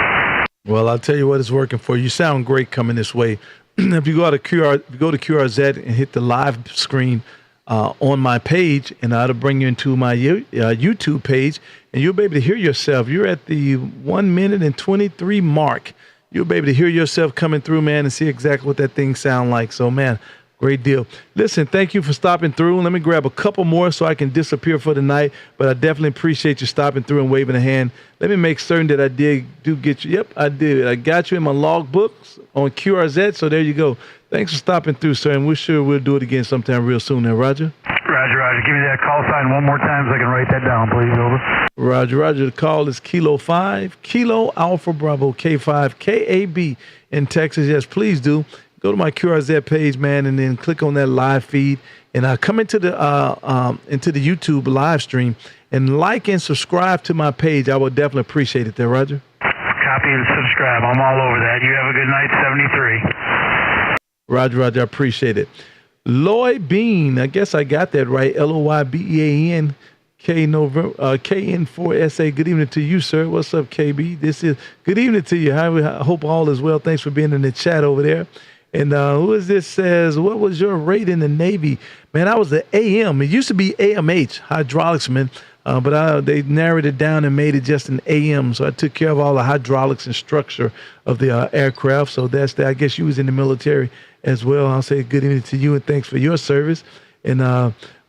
Well, I'll tell you what, it's working for you. You sound great coming this way. If you go to QRZ and hit the live screen on my page, and that'll bring you into my YouTube page, and you'll be able to hear yourself. You're at the 1 minute and 23 mark. You'll be able to hear yourself coming through, man, and see exactly what that thing sound like. So, man, great deal. Listen, thank you for stopping through. Let me grab a couple more so I can disappear for the night, but I definitely appreciate you stopping through and waving a hand. Let me make certain that I do get you. Yep, I did. I got you in my log books on QRZ, so there you go. Thanks for stopping through, sir, and we're sure we'll do it again sometime real soon there, Roger. Roger. Give me that call sign one more time so I can write that down, please, over. Roger. The call is Kilo 5, Kilo Alpha Bravo, K5KAB in Texas. Yes, please do. Go to my QRZ page, man, and then click on that live feed, and come into the YouTube live stream and like and subscribe to my page. I would definitely appreciate it there, Roger. Copy and subscribe. I'm all over that. You have a good night, 73. Roger. I appreciate it. Lloyd Bean, I guess I got that right. LOYBEAN, KN4SA. Good evening to you, sir. What's up, KB? This is good evening to you. I hope all is well. Thanks for being in the chat over there. And who is this? Says, what was your rate in the Navy? Man, I was the AM. It used to be AMH, hydraulicsman, but they narrowed it down and made it just an AM. So I took care of all the hydraulics and structure of the aircraft. So that's that. I guess you was in the military as well. I'll say good evening to you and thanks for your service. And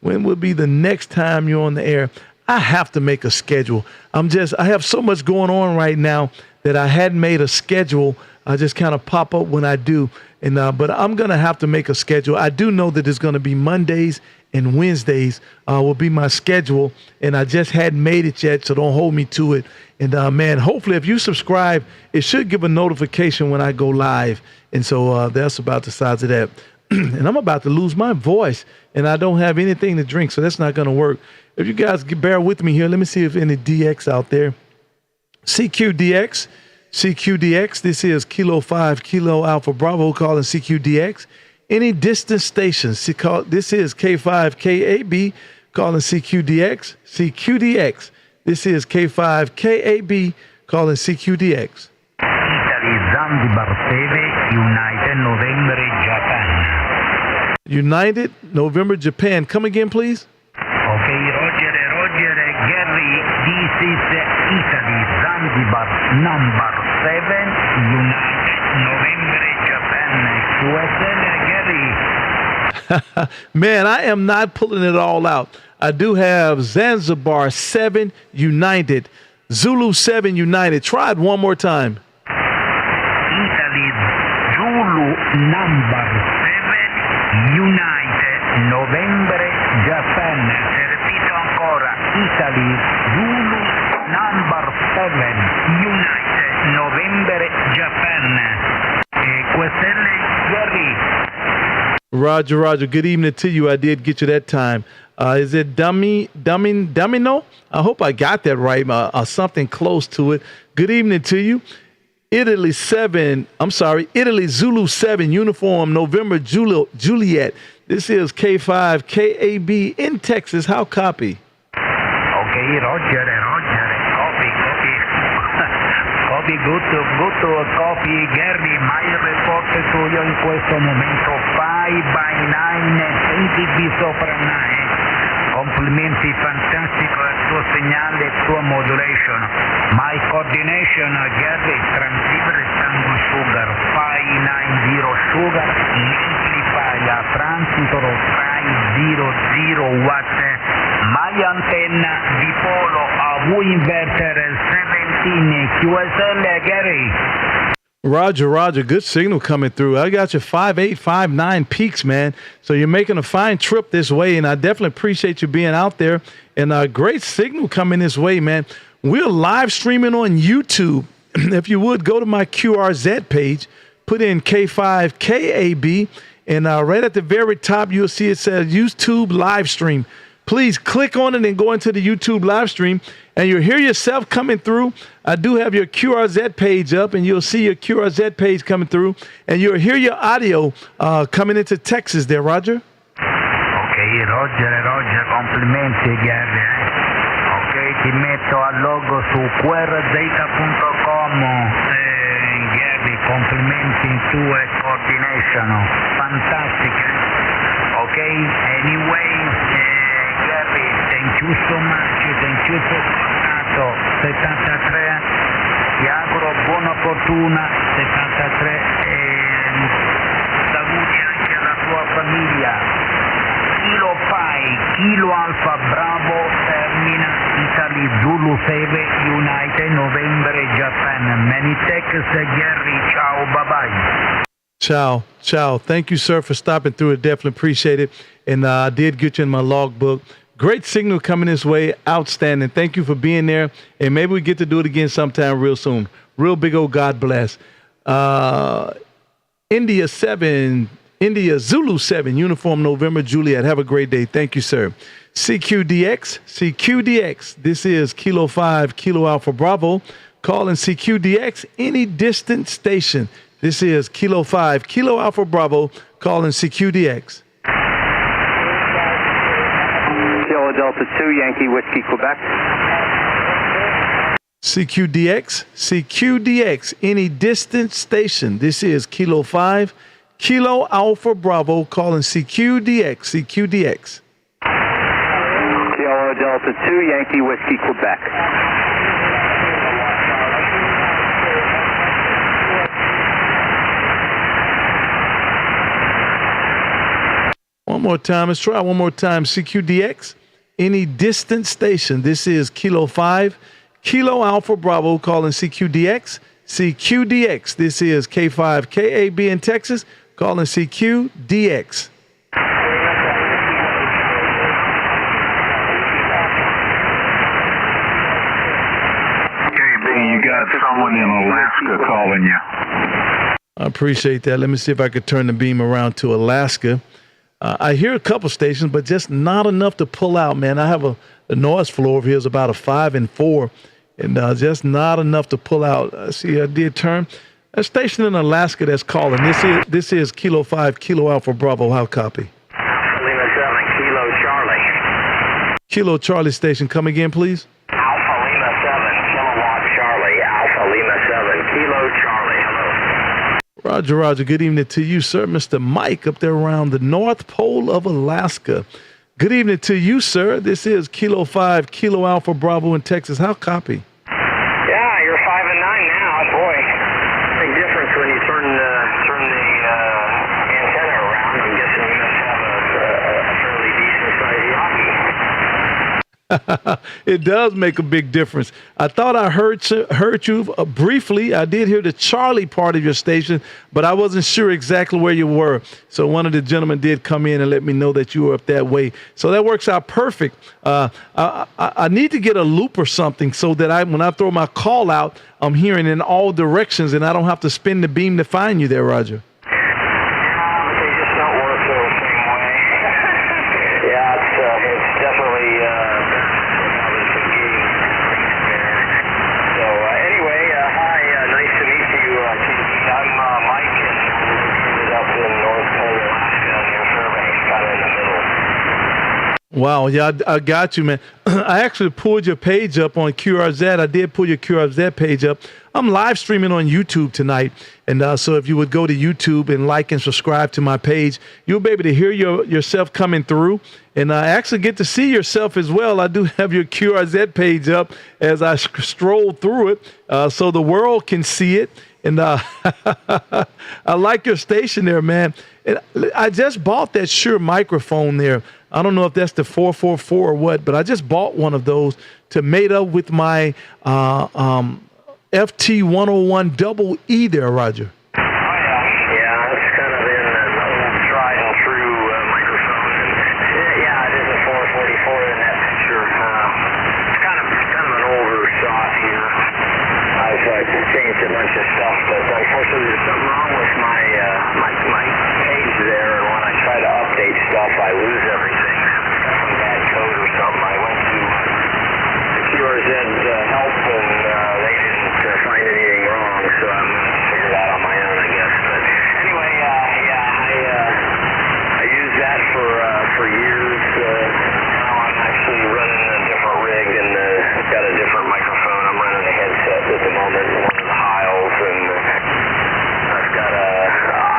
when will be the next time you're on the air? I have to make a schedule. I have so much going on right now that I hadn't made a schedule just kind of pop up when I do. And but I'm going to have to make a schedule. I do know that it's going to be Mondays and Wednesdays will be my schedule, and I just hadn't made it yet, so don't hold me to it. And, man, hopefully if you subscribe, it should give a notification when I go live. And so that's about the size of that. And I'm about to lose my voice, and I don't have anything to drink, so that's not going to work. If you guys bear with me here, let me see if any DX out there. CQDX, this is Kilo 5, Kilo Alpha Bravo, calling CQDX. Any distance stations, this is K5KAB, calling CQDX. This is K5KAB, calling CQDX. Italy, Zanzibar, United, November, Japan. United, November, Japan. Come again, please. Okay, Roger, Gary, this is Italy, Zanzibar, number 7, United, November, Japan. QSL, Gary. Man, I am not pulling it all out. I do have Zanzibar 7, United, Zulu 7, United. Try it one more time. Italy, Zulu, number 7, United, November, Japan. Repito ancora, Italy, Zulu, number 7, United, November, Japan. QSL, Gary. Roger. Good evening to you. I did get you that time. Is it Domino? I hope I got that right, or something close to it. Good evening to you. Italy Zulu 7, uniform, November, Juliet. This is K5KAB in Texas. How copy? Okay, Roger. Copy, good to copy, Gary. My report suyo in questo momento 5x9, 20 sopra 9. Complimenti, fantastico il tuo segnale, il tuo modulation. My coordination, Gary, transceiver Tango Sugar, 590 Sugar, amplifier, transistor 500 watt. My antenna dipolo AV inverter 17 QSL, Gary. Roger. Good signal coming through. I got your 5.8, 5.9 peaks, man. So you're making a fine trip this way, and I definitely appreciate you being out there. And a great signal coming this way, man. We're live streaming on YouTube. If you would, go to my QRZ page, put in K5KAB, and right at the very top, you'll see it says YouTube live stream. Please click on it and go into the YouTube live stream, and you'll hear yourself coming through. I do have your QRZ page up, and you'll see your QRZ page coming through, and you'll hear your audio coming into Texas there, Roger. Ok, Roger, complimenti, Gary. Ok, ti metto al logo su qrz.com. Gary, complimenti in tue coordination. Fantastic. Ok, anyway, Gary, thank you so much. Thank you for contatto 73. Ti auguro buona fortuna 73 e saluti anche alla tua famiglia. Kilo Pi, Kilo Alpha Bravo, termina Italy Zulu 7, United November, Japan. Many thanks, Gary. Ciao, bye-bye. Ciao. Thank you, sir, for stopping through. I definitely appreciate it. And I did get you in my logbook. Great signal coming this way. Outstanding. Thank you for being there. And maybe we get to do it again sometime real soon. Real big old God bless. India Zulu 7, uniform, November, Juliet. Have a great day. Thank you, sir. CQDX. This is Kilo 5, Kilo Alpha Bravo. Calling CQDX, any distant station. This is Kilo 5, Kilo Alpha Bravo, calling CQDX. Kilo Delta 2, Yankee Whiskey, Quebec. CQDX, any distant station. This is Kilo 5, Kilo Alpha Bravo, calling CQDX. Kilo Delta 2, Yankee Whiskey, Quebec. One more time. Let's try one more time. CQDX, any distant station. This is Kilo 5, Kilo Alpha Bravo, calling CQDX. CQDX. This is K5KAB in Texas, calling CQDX. You got someone in Alaska calling you. I appreciate that. Let me see if I could turn the beam around to Alaska. I hear a couple stations, but just not enough to pull out, man. I have the noise floor over here is about a 5 and 4, and just not enough to pull out. See, I did turn. A station in Alaska that's calling. This is Kilo 5, Kilo Alpha Bravo. How copy? Alpha Lima 7, Kilo Charlie. Kilo Charlie station. Come again, please. Alpha Lima 7, Kilowatt Charlie. Alpha Lima 7, Kilo Charlie. Hello. Roger, Roger. Good evening to you, sir. Mr. Mike up there around the North Pole of Alaska. Good evening to you, sir. This is Kilo 5, Kilo Alpha Bravo in Texas. How copy? Yeah, you're 5 and 9 now. Boy, big difference when you turn the antenna around. I'm guessing you must have a fairly decent sized Yaki. It does make a big difference. I thought I heard you briefly. I did hear the Charlie part of your station, but I wasn't sure exactly where you were. So one of the gentlemen did come in and let me know that you were up that way. So that works out perfect. I need to get a loop or something so that when I throw my call out, I'm hearing in all directions and I don't have to spin the beam to find you there, Roger. Wow, yeah, I got you, man. I actually pulled your page up on QRZ. I did pull your QRZ page up. I'm live streaming on YouTube tonight, and so if you would go to YouTube and like and subscribe to my page, you'll be able to hear yourself coming through, and I actually get to see yourself as well. I do have your QRZ page up as I stroll through it, so the world can see it, and I like your station there, man. And I just bought that Shure microphone there. I don't know if that's the 444 or what, but I just bought one of those to mate up with my FT101 double E there, Roger. Oh, yeah, it's kind of been an old tried and true microphone. And, yeah, it is a 444 in that picture. It's kind of an older shot here. I've changed a bunch of stuff, but unfortunately there's something wrong with my page there, and when I try to update stuff, I lose everything. It's got some bad code or something. I went to QRZ help, and they didn't find anything wrong, so I'm going to figure it out on my own, I guess. But anyway, I used that for years. Now I'm actually running a different rig, and I've got a different microphone. I'm running a headset at the moment, one of the Hiles, and I've got a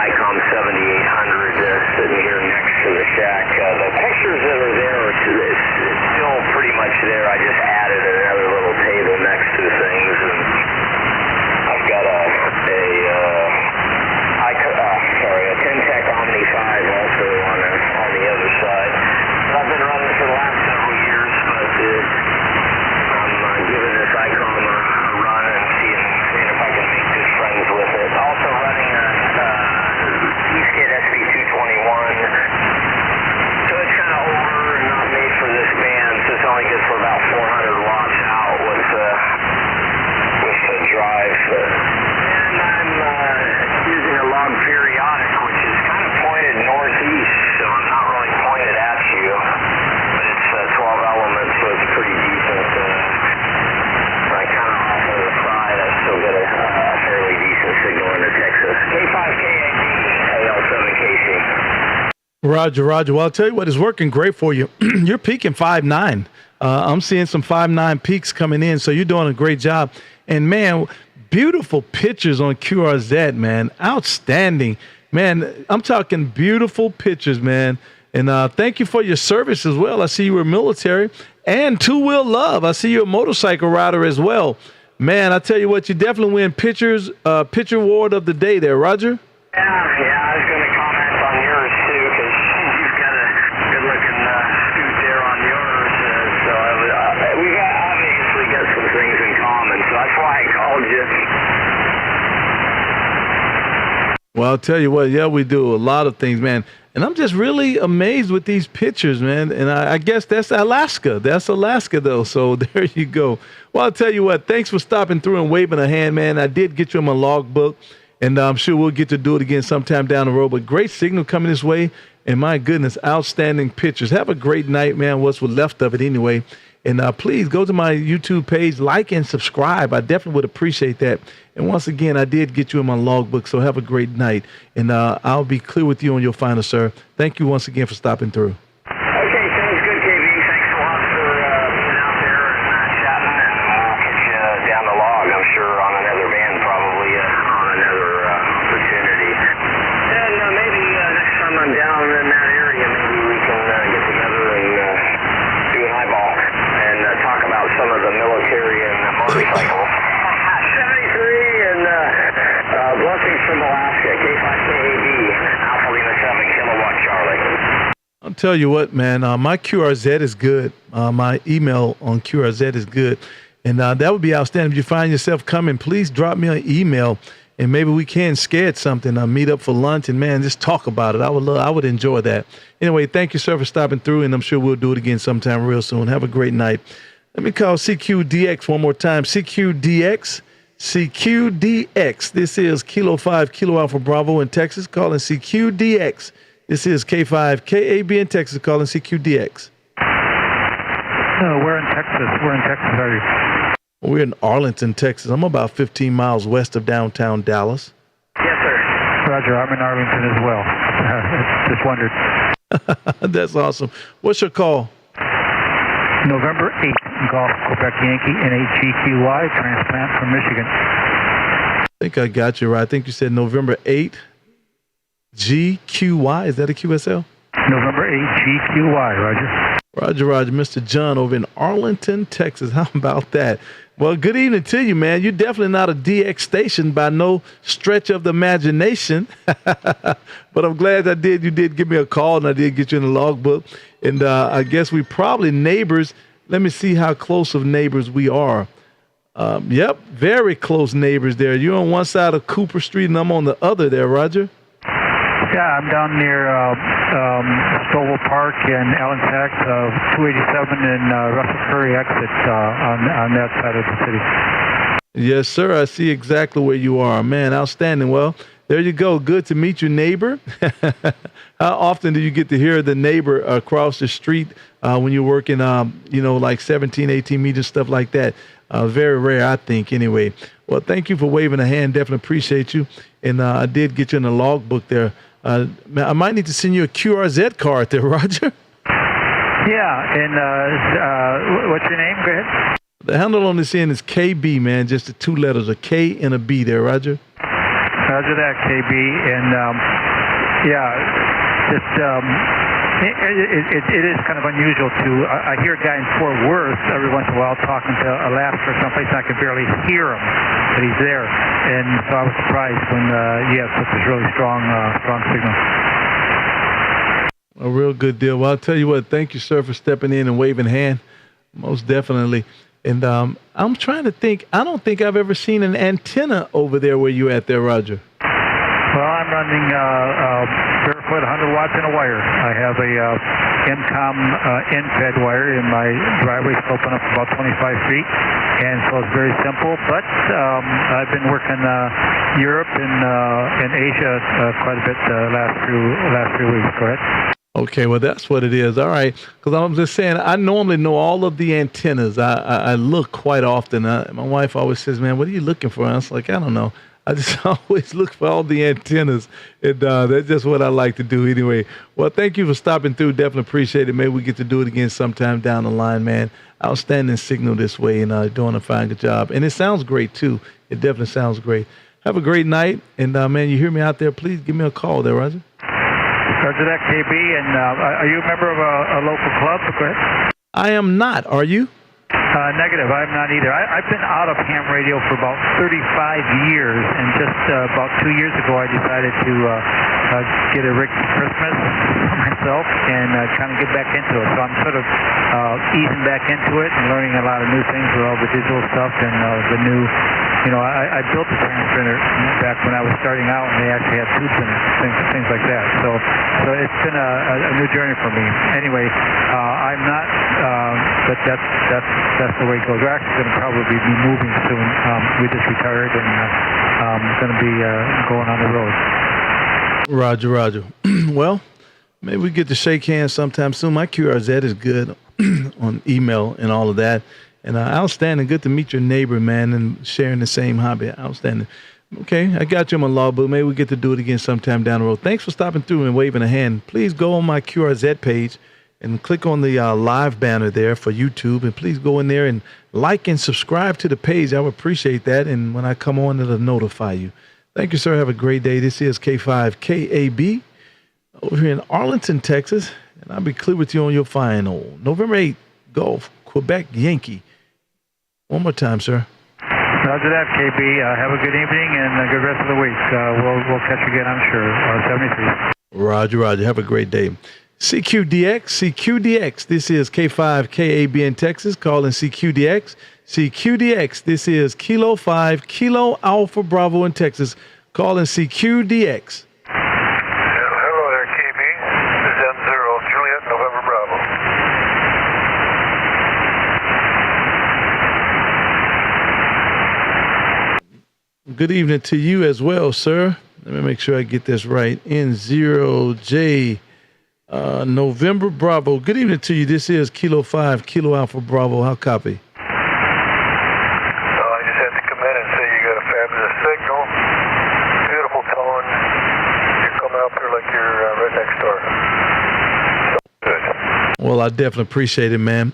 ICOM 7800 sitting here next to the shack. The pictures that are there are still pretty much there. I just added another little table next to things, and I've got a 10-Tech Omni 5 also on the other side. I've been running for the last several years, but I'm giving this ICOM a run and seeing if I can make good friends with it. Also running a Eastkit SP221. So it's kind of older and not made for this band, so it's only good for about 400 watts out with the drive. And I'm using a log periodic, which is kind of pointed northeast, so I'm not really pointed at you. But it's 12 elements, so it's pretty decent. I kind of off to the side, I still get a fairly decent signal into Texas. K5KAB, AL7KC. Roger, Roger. Well, I'll tell you what, it's working great for you. You're peaking 5.9. I'm seeing some 5.9 peaks coming in, so you're doing a great job. And, man, beautiful pictures on QRZ, man. Outstanding. Man, I'm talking beautiful pictures, man. And thank you for your service as well. I see you were military. And two-wheel love. I see you're a motorcycle rider as well. Man, I tell you what, you definitely win Picture Award of the Day there, Roger. Yeah, I was going to comment on yours, too, because you've got a good-looking suit there on yours. So we obviously got some things in common, so that's why I called you. I'll tell you what, yeah, we do a lot of things, man. And I'm just really amazed with these pictures, man. And I guess that's Alaska. That's Alaska, though. So there you go. Well, I'll tell you what, thanks for stopping through and waving a hand, man. I did get you in my logbook, and I'm sure we'll get to do it again sometime down the road. But great signal coming this way. And my goodness, outstanding pictures. Have a great night, man. What's left of it anyway. And please go to my YouTube page, like and subscribe. I definitely would appreciate that. And once again, I did get you in my logbook, so have a great night. And I'll be clear with you on your final, sir. Thank you once again for stopping through. Okay, sounds good, KB. Thanks a lot for being out there and chatting, and we'll get you down the log, I'm sure, on another band, probably on another opportunity. And maybe next time I'm down in that area, maybe we can get together and do an eyeball and talk about some of the military and motorcycles. 73 and blessings from Alaska, K5KAB, Alpha Lima 7, Kilowatt Charlie. I'll tell you what, man, my QRZ is good. My email on QRZ is good. And that would be outstanding. If you find yourself coming, please drop me an email, and maybe we can schedule something, meet up for lunch, and, man, just talk about it. I would enjoy that. Anyway, thank you, sir, for stopping through, and I'm sure we'll do it again sometime real soon. Have a great night. Let me call CQDX one more time. CQDX. This is Kilo 5 Kilo Alpha Bravo in Texas, calling CQDX. This is K5KAB in Texas, calling CQDX. No, we're in Texas. Where in Texas are you? We're in Arlington, Texas. I'm about 15 miles west of downtown Dallas. Yes, sir. Roger, I'm in Arlington as well. Just wondered. That's awesome. What's your call? November 8th, Golf, Quebec Yankee, NHGQY, transplant from Michigan. I think I got you right. I think you said November 8th, GQY. Is that a QSL? November 8th, GQY, Roger. Roger. Mr. John over in Arlington, Texas. How about that? Well, good evening to you, man. You're definitely not a DX station by no stretch of the imagination. But I'm glad you did give me a call, and I did get you in the logbook. And I guess we probably neighbors. Let me see how close of neighbors we are. Yep, very close neighbors there. You're on one side of Cooper Street, and I'm on the other there, Roger. Yeah, I'm down near Stovall Park and Allen Sachs, 287 and Russell Curry exit on that side of the city. Yes, sir. I see exactly where you are. Man, outstanding. Well, there you go. Good to meet your neighbor. How often do you get to hear the neighbor across the street when you're working, like 17, 18 meters, stuff like that? Very rare, I think, anyway. Well, thank you for waving a hand. Definitely appreciate you. And I did get you in the logbook there. I might need to send you a QRZ card there, Roger. Yeah, and what's your name? Go ahead. The handle on this end is KB, man. Just the two letters, a K and a B there, Roger. Roger that, KB. And, it is kind of unusual to, I hear a guy in Fort Worth every once in a while talking to Alaska or someplace, and I can barely hear him, but he's there. And so I was surprised when you have such a really strong signal. A real good deal. Well, I'll tell you what, thank you, sir, for stepping in and waving hand. Most definitely. And I'm trying to think, I don't think I've ever seen an antenna over there where you at there, Roger. Well, I'm running barefoot 100 watts in a wire. I have a Incom end-fed wire in my driveway, sloping up about 25 feet, and so it's very simple. But I've been working Europe and Asia quite a bit last few weeks. Go ahead. Okay, well, that's what it is. All right, because I'm just saying, I normally know all of the antennas. I look quite often. My wife always says, man, what are you looking for? And I was like, I don't know. I just always look for all the antennas, and that's just what I like to do anyway. Well, thank you for stopping through. Definitely appreciate it. Maybe we get to do it again sometime down the line, man. Outstanding signal this way, and doing a fine good job. And it sounds great, too. It definitely sounds great. Have a great night, and, man, you hear me out there, please give me a call there, Roger. Roger that, KB. And are you a member of a local club? Go ahead. I am not. Are you? Negative. I'm not either. I've been out of ham radio for about 35 years, and just about 2 years ago I decided to get a rig for Christmas for myself and kind of get back into it. So I'm sort of easing back into it and learning a lot of new things with all the digital stuff and the new I built the transmitter back when I was starting out, and they actually had tubes in it, things like that. So it's been a new journey for me. Anyway, I'm not, but that's the way it goes. We're actually going to probably be moving soon. We just retired, and going to be going on the road. Roger. Well, maybe we get to shake hands sometime soon. My QRZ is good on email and all of that. And outstanding. Good to meet your neighbor, man, and sharing the same hobby. Outstanding. Okay, I got you on my logbook. Maybe we get to do it again sometime down the road. Thanks for stopping through and waving a hand. Please go on my QRZ page and click on the live banner there for YouTube. And please go in there and like and subscribe to the page. I would appreciate that. And when I come on, it'll notify you. Thank you, sir. Have a great day. This is K5KAB over here in Arlington, Texas. And I'll be clear with you on your final November 8th Golf, Quebec Yankee. One more time, sir. Roger that, KB. Have a good evening and a good rest of the week. We'll catch you again, I'm sure. 73. Roger. Have a great day. CQDX. This is K5KAB in Texas. Calling CQDX. This is Kilo 5 Kilo Alpha Bravo in Texas. Calling CQDX. Hello there, KB. This is M0 Juliet November Bravo. Good evening to you as well, sir. Let me make sure I get this right. N0J November Bravo. Good evening to you. This is Kilo 5 Kilo Alpha Bravo. How copy? I just had to come in and say you got a fabulous signal. Beautiful tone. You're coming up here like you're right next door. So good. Well, I definitely appreciate it, man.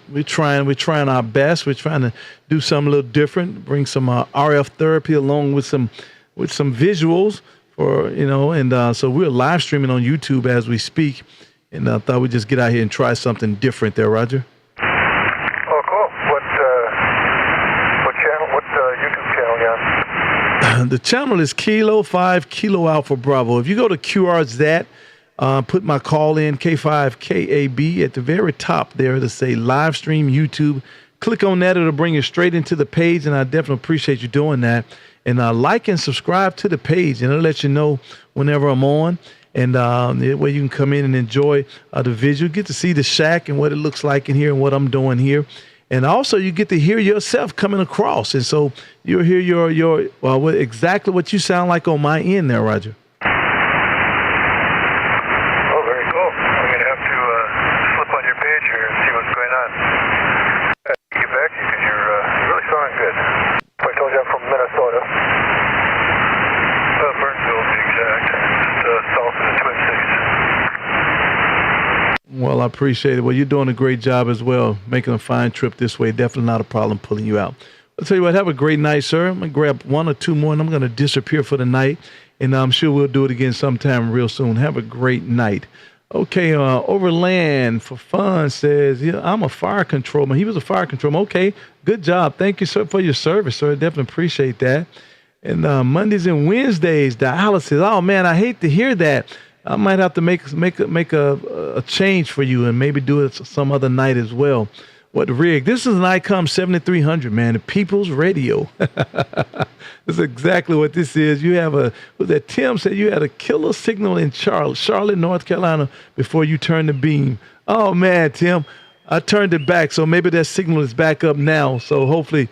We're trying our best. We're trying to do something a little different, bring some RF therapy along with some visuals for, and so we're live streaming on YouTube as we speak. And I thought we'd just get out here and try something different there, Roger. Oh, cool. What channel? What YouTube channel you on? The channel is Kilo 5 Kilo Alpha Bravo. If you go to QRZ, put my call in, K5KAB, at the very top there to say live stream YouTube. Click on that. It'll bring you straight into the page, and I definitely appreciate you doing that. And like and subscribe to the page, and it'll let you know whenever I'm on. And where you can come in and enjoy the visual, get to see the shack and what it looks like in here and what I'm doing here. And also you get to hear yourself coming across. And so you'll hear exactly what you sound like on my end there, Roger. Oh, very cool. I'm going to have to flip on your page here and see what's going on. Get back to you because you're really sounding good. I told you I'm from Minnesota. Burnsville, to be exact. Just south of the Twin Cities. Well, I appreciate it. Well, you're doing a great job as well, making a fine trip this way. Definitely not a problem pulling you out. I'll tell you what, have a great night, sir. I'm going to grab one or two more, and I'm going to disappear for the night. And I'm sure we'll do it again sometime real soon. Have a great night. Okay, Overland for Fun says, yeah, I'm a fire controlman. He was a fire controlman. Okay, good job. Thank you, sir, for your service, sir. I definitely appreciate that. And Mondays and Wednesdays, dialysis. Oh, man, I hate to hear that. I might have to make a change for you and maybe do it some other night as well. What rig? This is an ICOM 7300, man, the People's Radio. That's exactly what this is. You have Tim said you had a killer signal in Charlotte, North Carolina before you turned the beam. Oh, man, Tim, I turned it back, so maybe that signal is back up now. So hopefully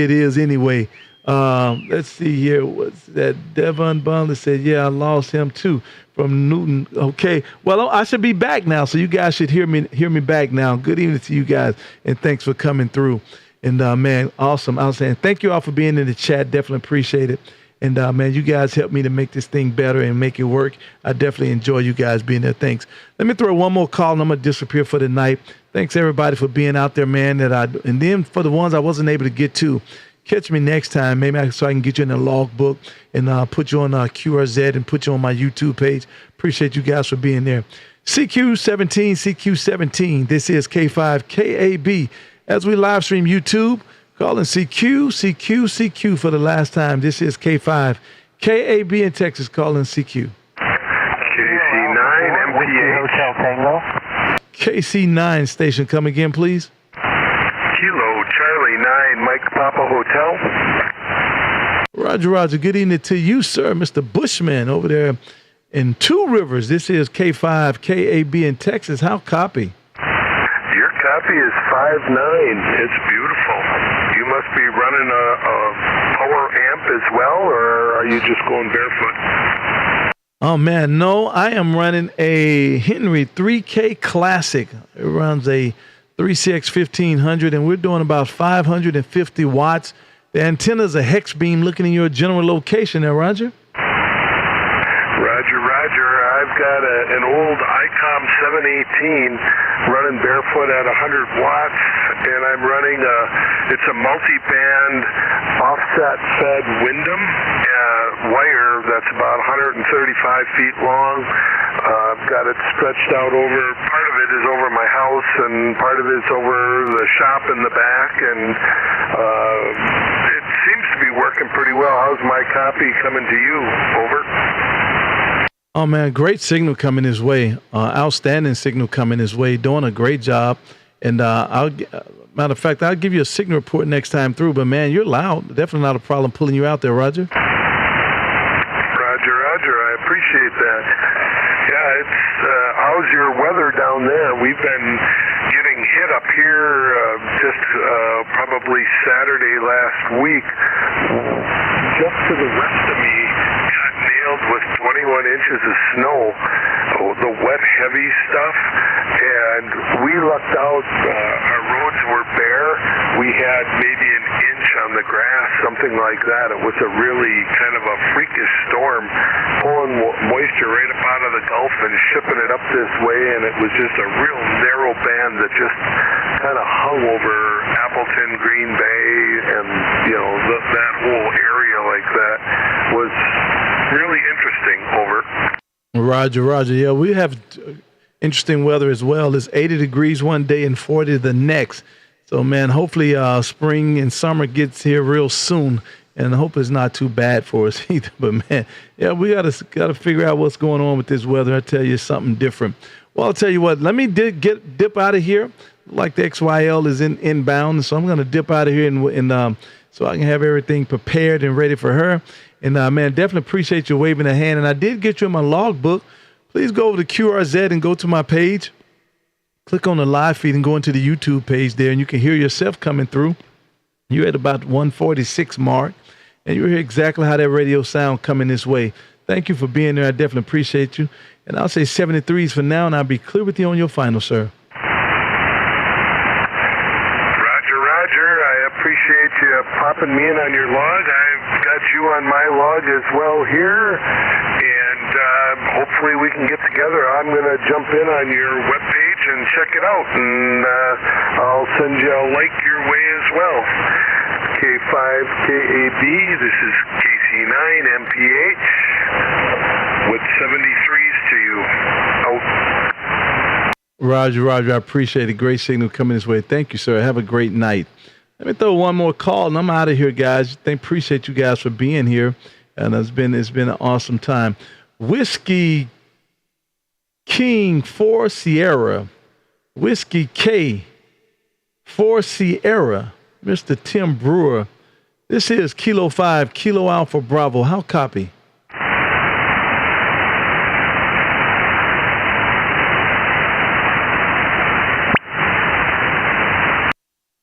it is anyway. Let's see here. What's that? Devon Bundler said, yeah, I lost him too from Newton. Okay. Well, I should be back now. So you guys should hear me back now. Good evening to you guys. And thanks for coming through. And man, awesome. I was saying, thank you all for being in the chat. Definitely appreciate it. And man, you guys helped me to make this thing better and make it work. I definitely enjoy you guys being there. Thanks. Let me throw one more call and I'm going to disappear for the night. Thanks everybody for being out there, man. And then for the ones I wasn't able to get to, catch me next time, maybe so I can get you in the logbook and put you on QRZ and put you on my YouTube page. Appreciate you guys for being there. CQ17. This is K5KAB. As we live stream YouTube, calling CQ for the last time. This is K5KAB in Texas, calling CQ. KC9 MPH. Hotel Tango. KC9 station, come again, please. Kilo Charlie 9 Mike Papa Hotel. Roger. Good evening to you, sir, Mr. Bushman over there in Two Rivers. This is K5KAB in Texas. How copy? Your copy is 5.9. It's beautiful. You must be running a power amp as well, or are you just going barefoot? Oh, man, no. I am running a Henry 3K Classic. It runs a 3CX 1500, and we're doing about 550 watts. The antenna's a hex beam looking in your general location there, Roger. Roger. I've got an old ICOM 718 running barefoot at 100 watts, and I'm running it's a multi-band offset-fed Windham wire that's about 135 feet long. I've got it stretched out over, part of it is over my house, and part of it's over the shop in the back, and it seems to be working pretty well. How's my copy coming to you? Over. Oh, man, great signal coming his way. Outstanding signal coming his way. Doing a great job. And matter of fact, I'll give you a signal report next time through. But, man, you're loud. Definitely not a problem pulling you out there, Roger. Roger. I appreciate that. Yeah, it's how's your weather down there? We've been getting hit up here just probably Saturday last week. Just to the west of me, got nailed with 21 inches of snow, the wet, heavy stuff, and we lucked out. Our roads were bare. We had maybe an inch on the grass, something like that. It was a really kind of a freakish storm, pulling moisture right up out of the Gulf and shipping it up this way, and it was just a real narrow band that just kind of hung over Appleton, Green Bay, and that whole area like that was really interesting. Over. Roger. Yeah, we have interesting weather as well. It's 80 degrees one day and 40 the next. So, man, hopefully spring and summer gets here real soon, and I hope it's not too bad for us either. But, man, yeah, we gotta figure out what's going on with this weather. I tell you, something different. Well, I'll tell you what. Let me dip out of here. Like the XYL is inbound, so I'm gonna dip out of here and so I can have everything prepared and ready for her. And, man, definitely appreciate you waving a hand. And I did get you in my logbook. Please go over to QRZ and go to my page. Click on the live feed and go into the YouTube page there, and you can hear yourself coming through. You're at about 146 mark, and you hear exactly how that radio sound coming this way. Thank you for being there. I definitely appreciate you. And I'll say 73s for now, and I'll be clear with you on your final, sir. Roger. I appreciate you popping me in on your log. I've got you on my log as well here, and hopefully we can get together. I'm going to jump in on your webpage and check it out, and I'll send you a like your way as well. K5KAB, this is KC9MPH with 73s to you. Out. Roger. I appreciate it. Great signal coming this way. Thank you, sir. Have a great night. Let me throw one more call, and I'm out of here, guys. Appreciate you guys for being here, and it's been an awesome time. Whiskey King 4 Sierra, Whiskey K 4 Sierra, Mr. Tim Brewer. This is Kilo 5, Kilo Alpha Bravo. How copy?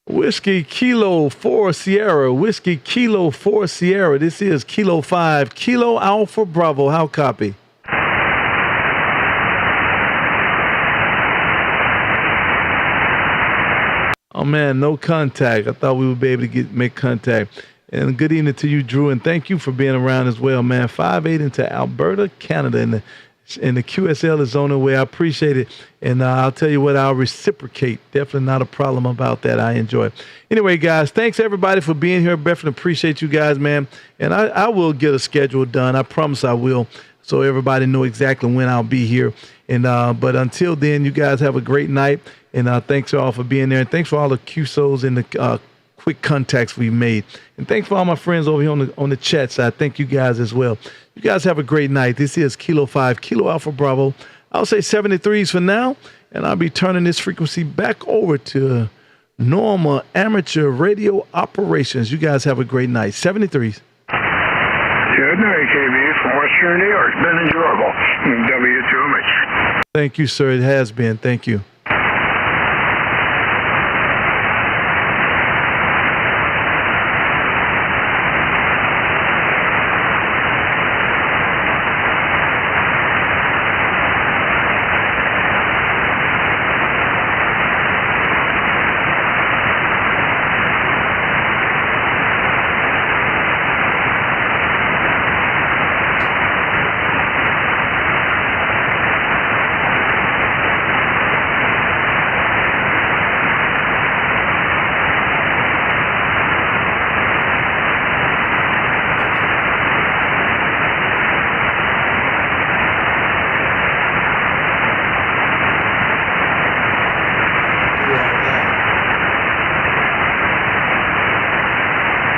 Whiskey Kilo 4 Sierra, Whiskey Kilo 4 Sierra. This is Kilo 5, Kilo Alpha Bravo. How copy? Oh, man, no contact. I thought we would be able to make contact. And good evening to you, Drew, and thank you for being around as well, man. 5-8 into Alberta, Canada, in the QSL is on the way. I appreciate it. And I'll tell you what, I'll reciprocate. Definitely not a problem about that. I enjoy it. Anyway, guys, thanks everybody for being here. Definitely appreciate you guys, man. And I will get a schedule done. I promise I will, so everybody know exactly when I'll be here. And but until then, you guys have a great night. And thanks all for being there. And thanks for all the QSOs and the quick contacts we made. And thanks for all my friends over here on the chat side. Thank you guys as well. You guys have a great night. This is Kilo 5, Kilo Alpha Bravo. I'll say 73s for now, and I'll be turning this frequency back over to normal amateur radio operations. You guys have a great night. 73s. Good night, KB, from Western New York. It's been enjoyable. W2MH. Thank you, sir. It has been. Thank you.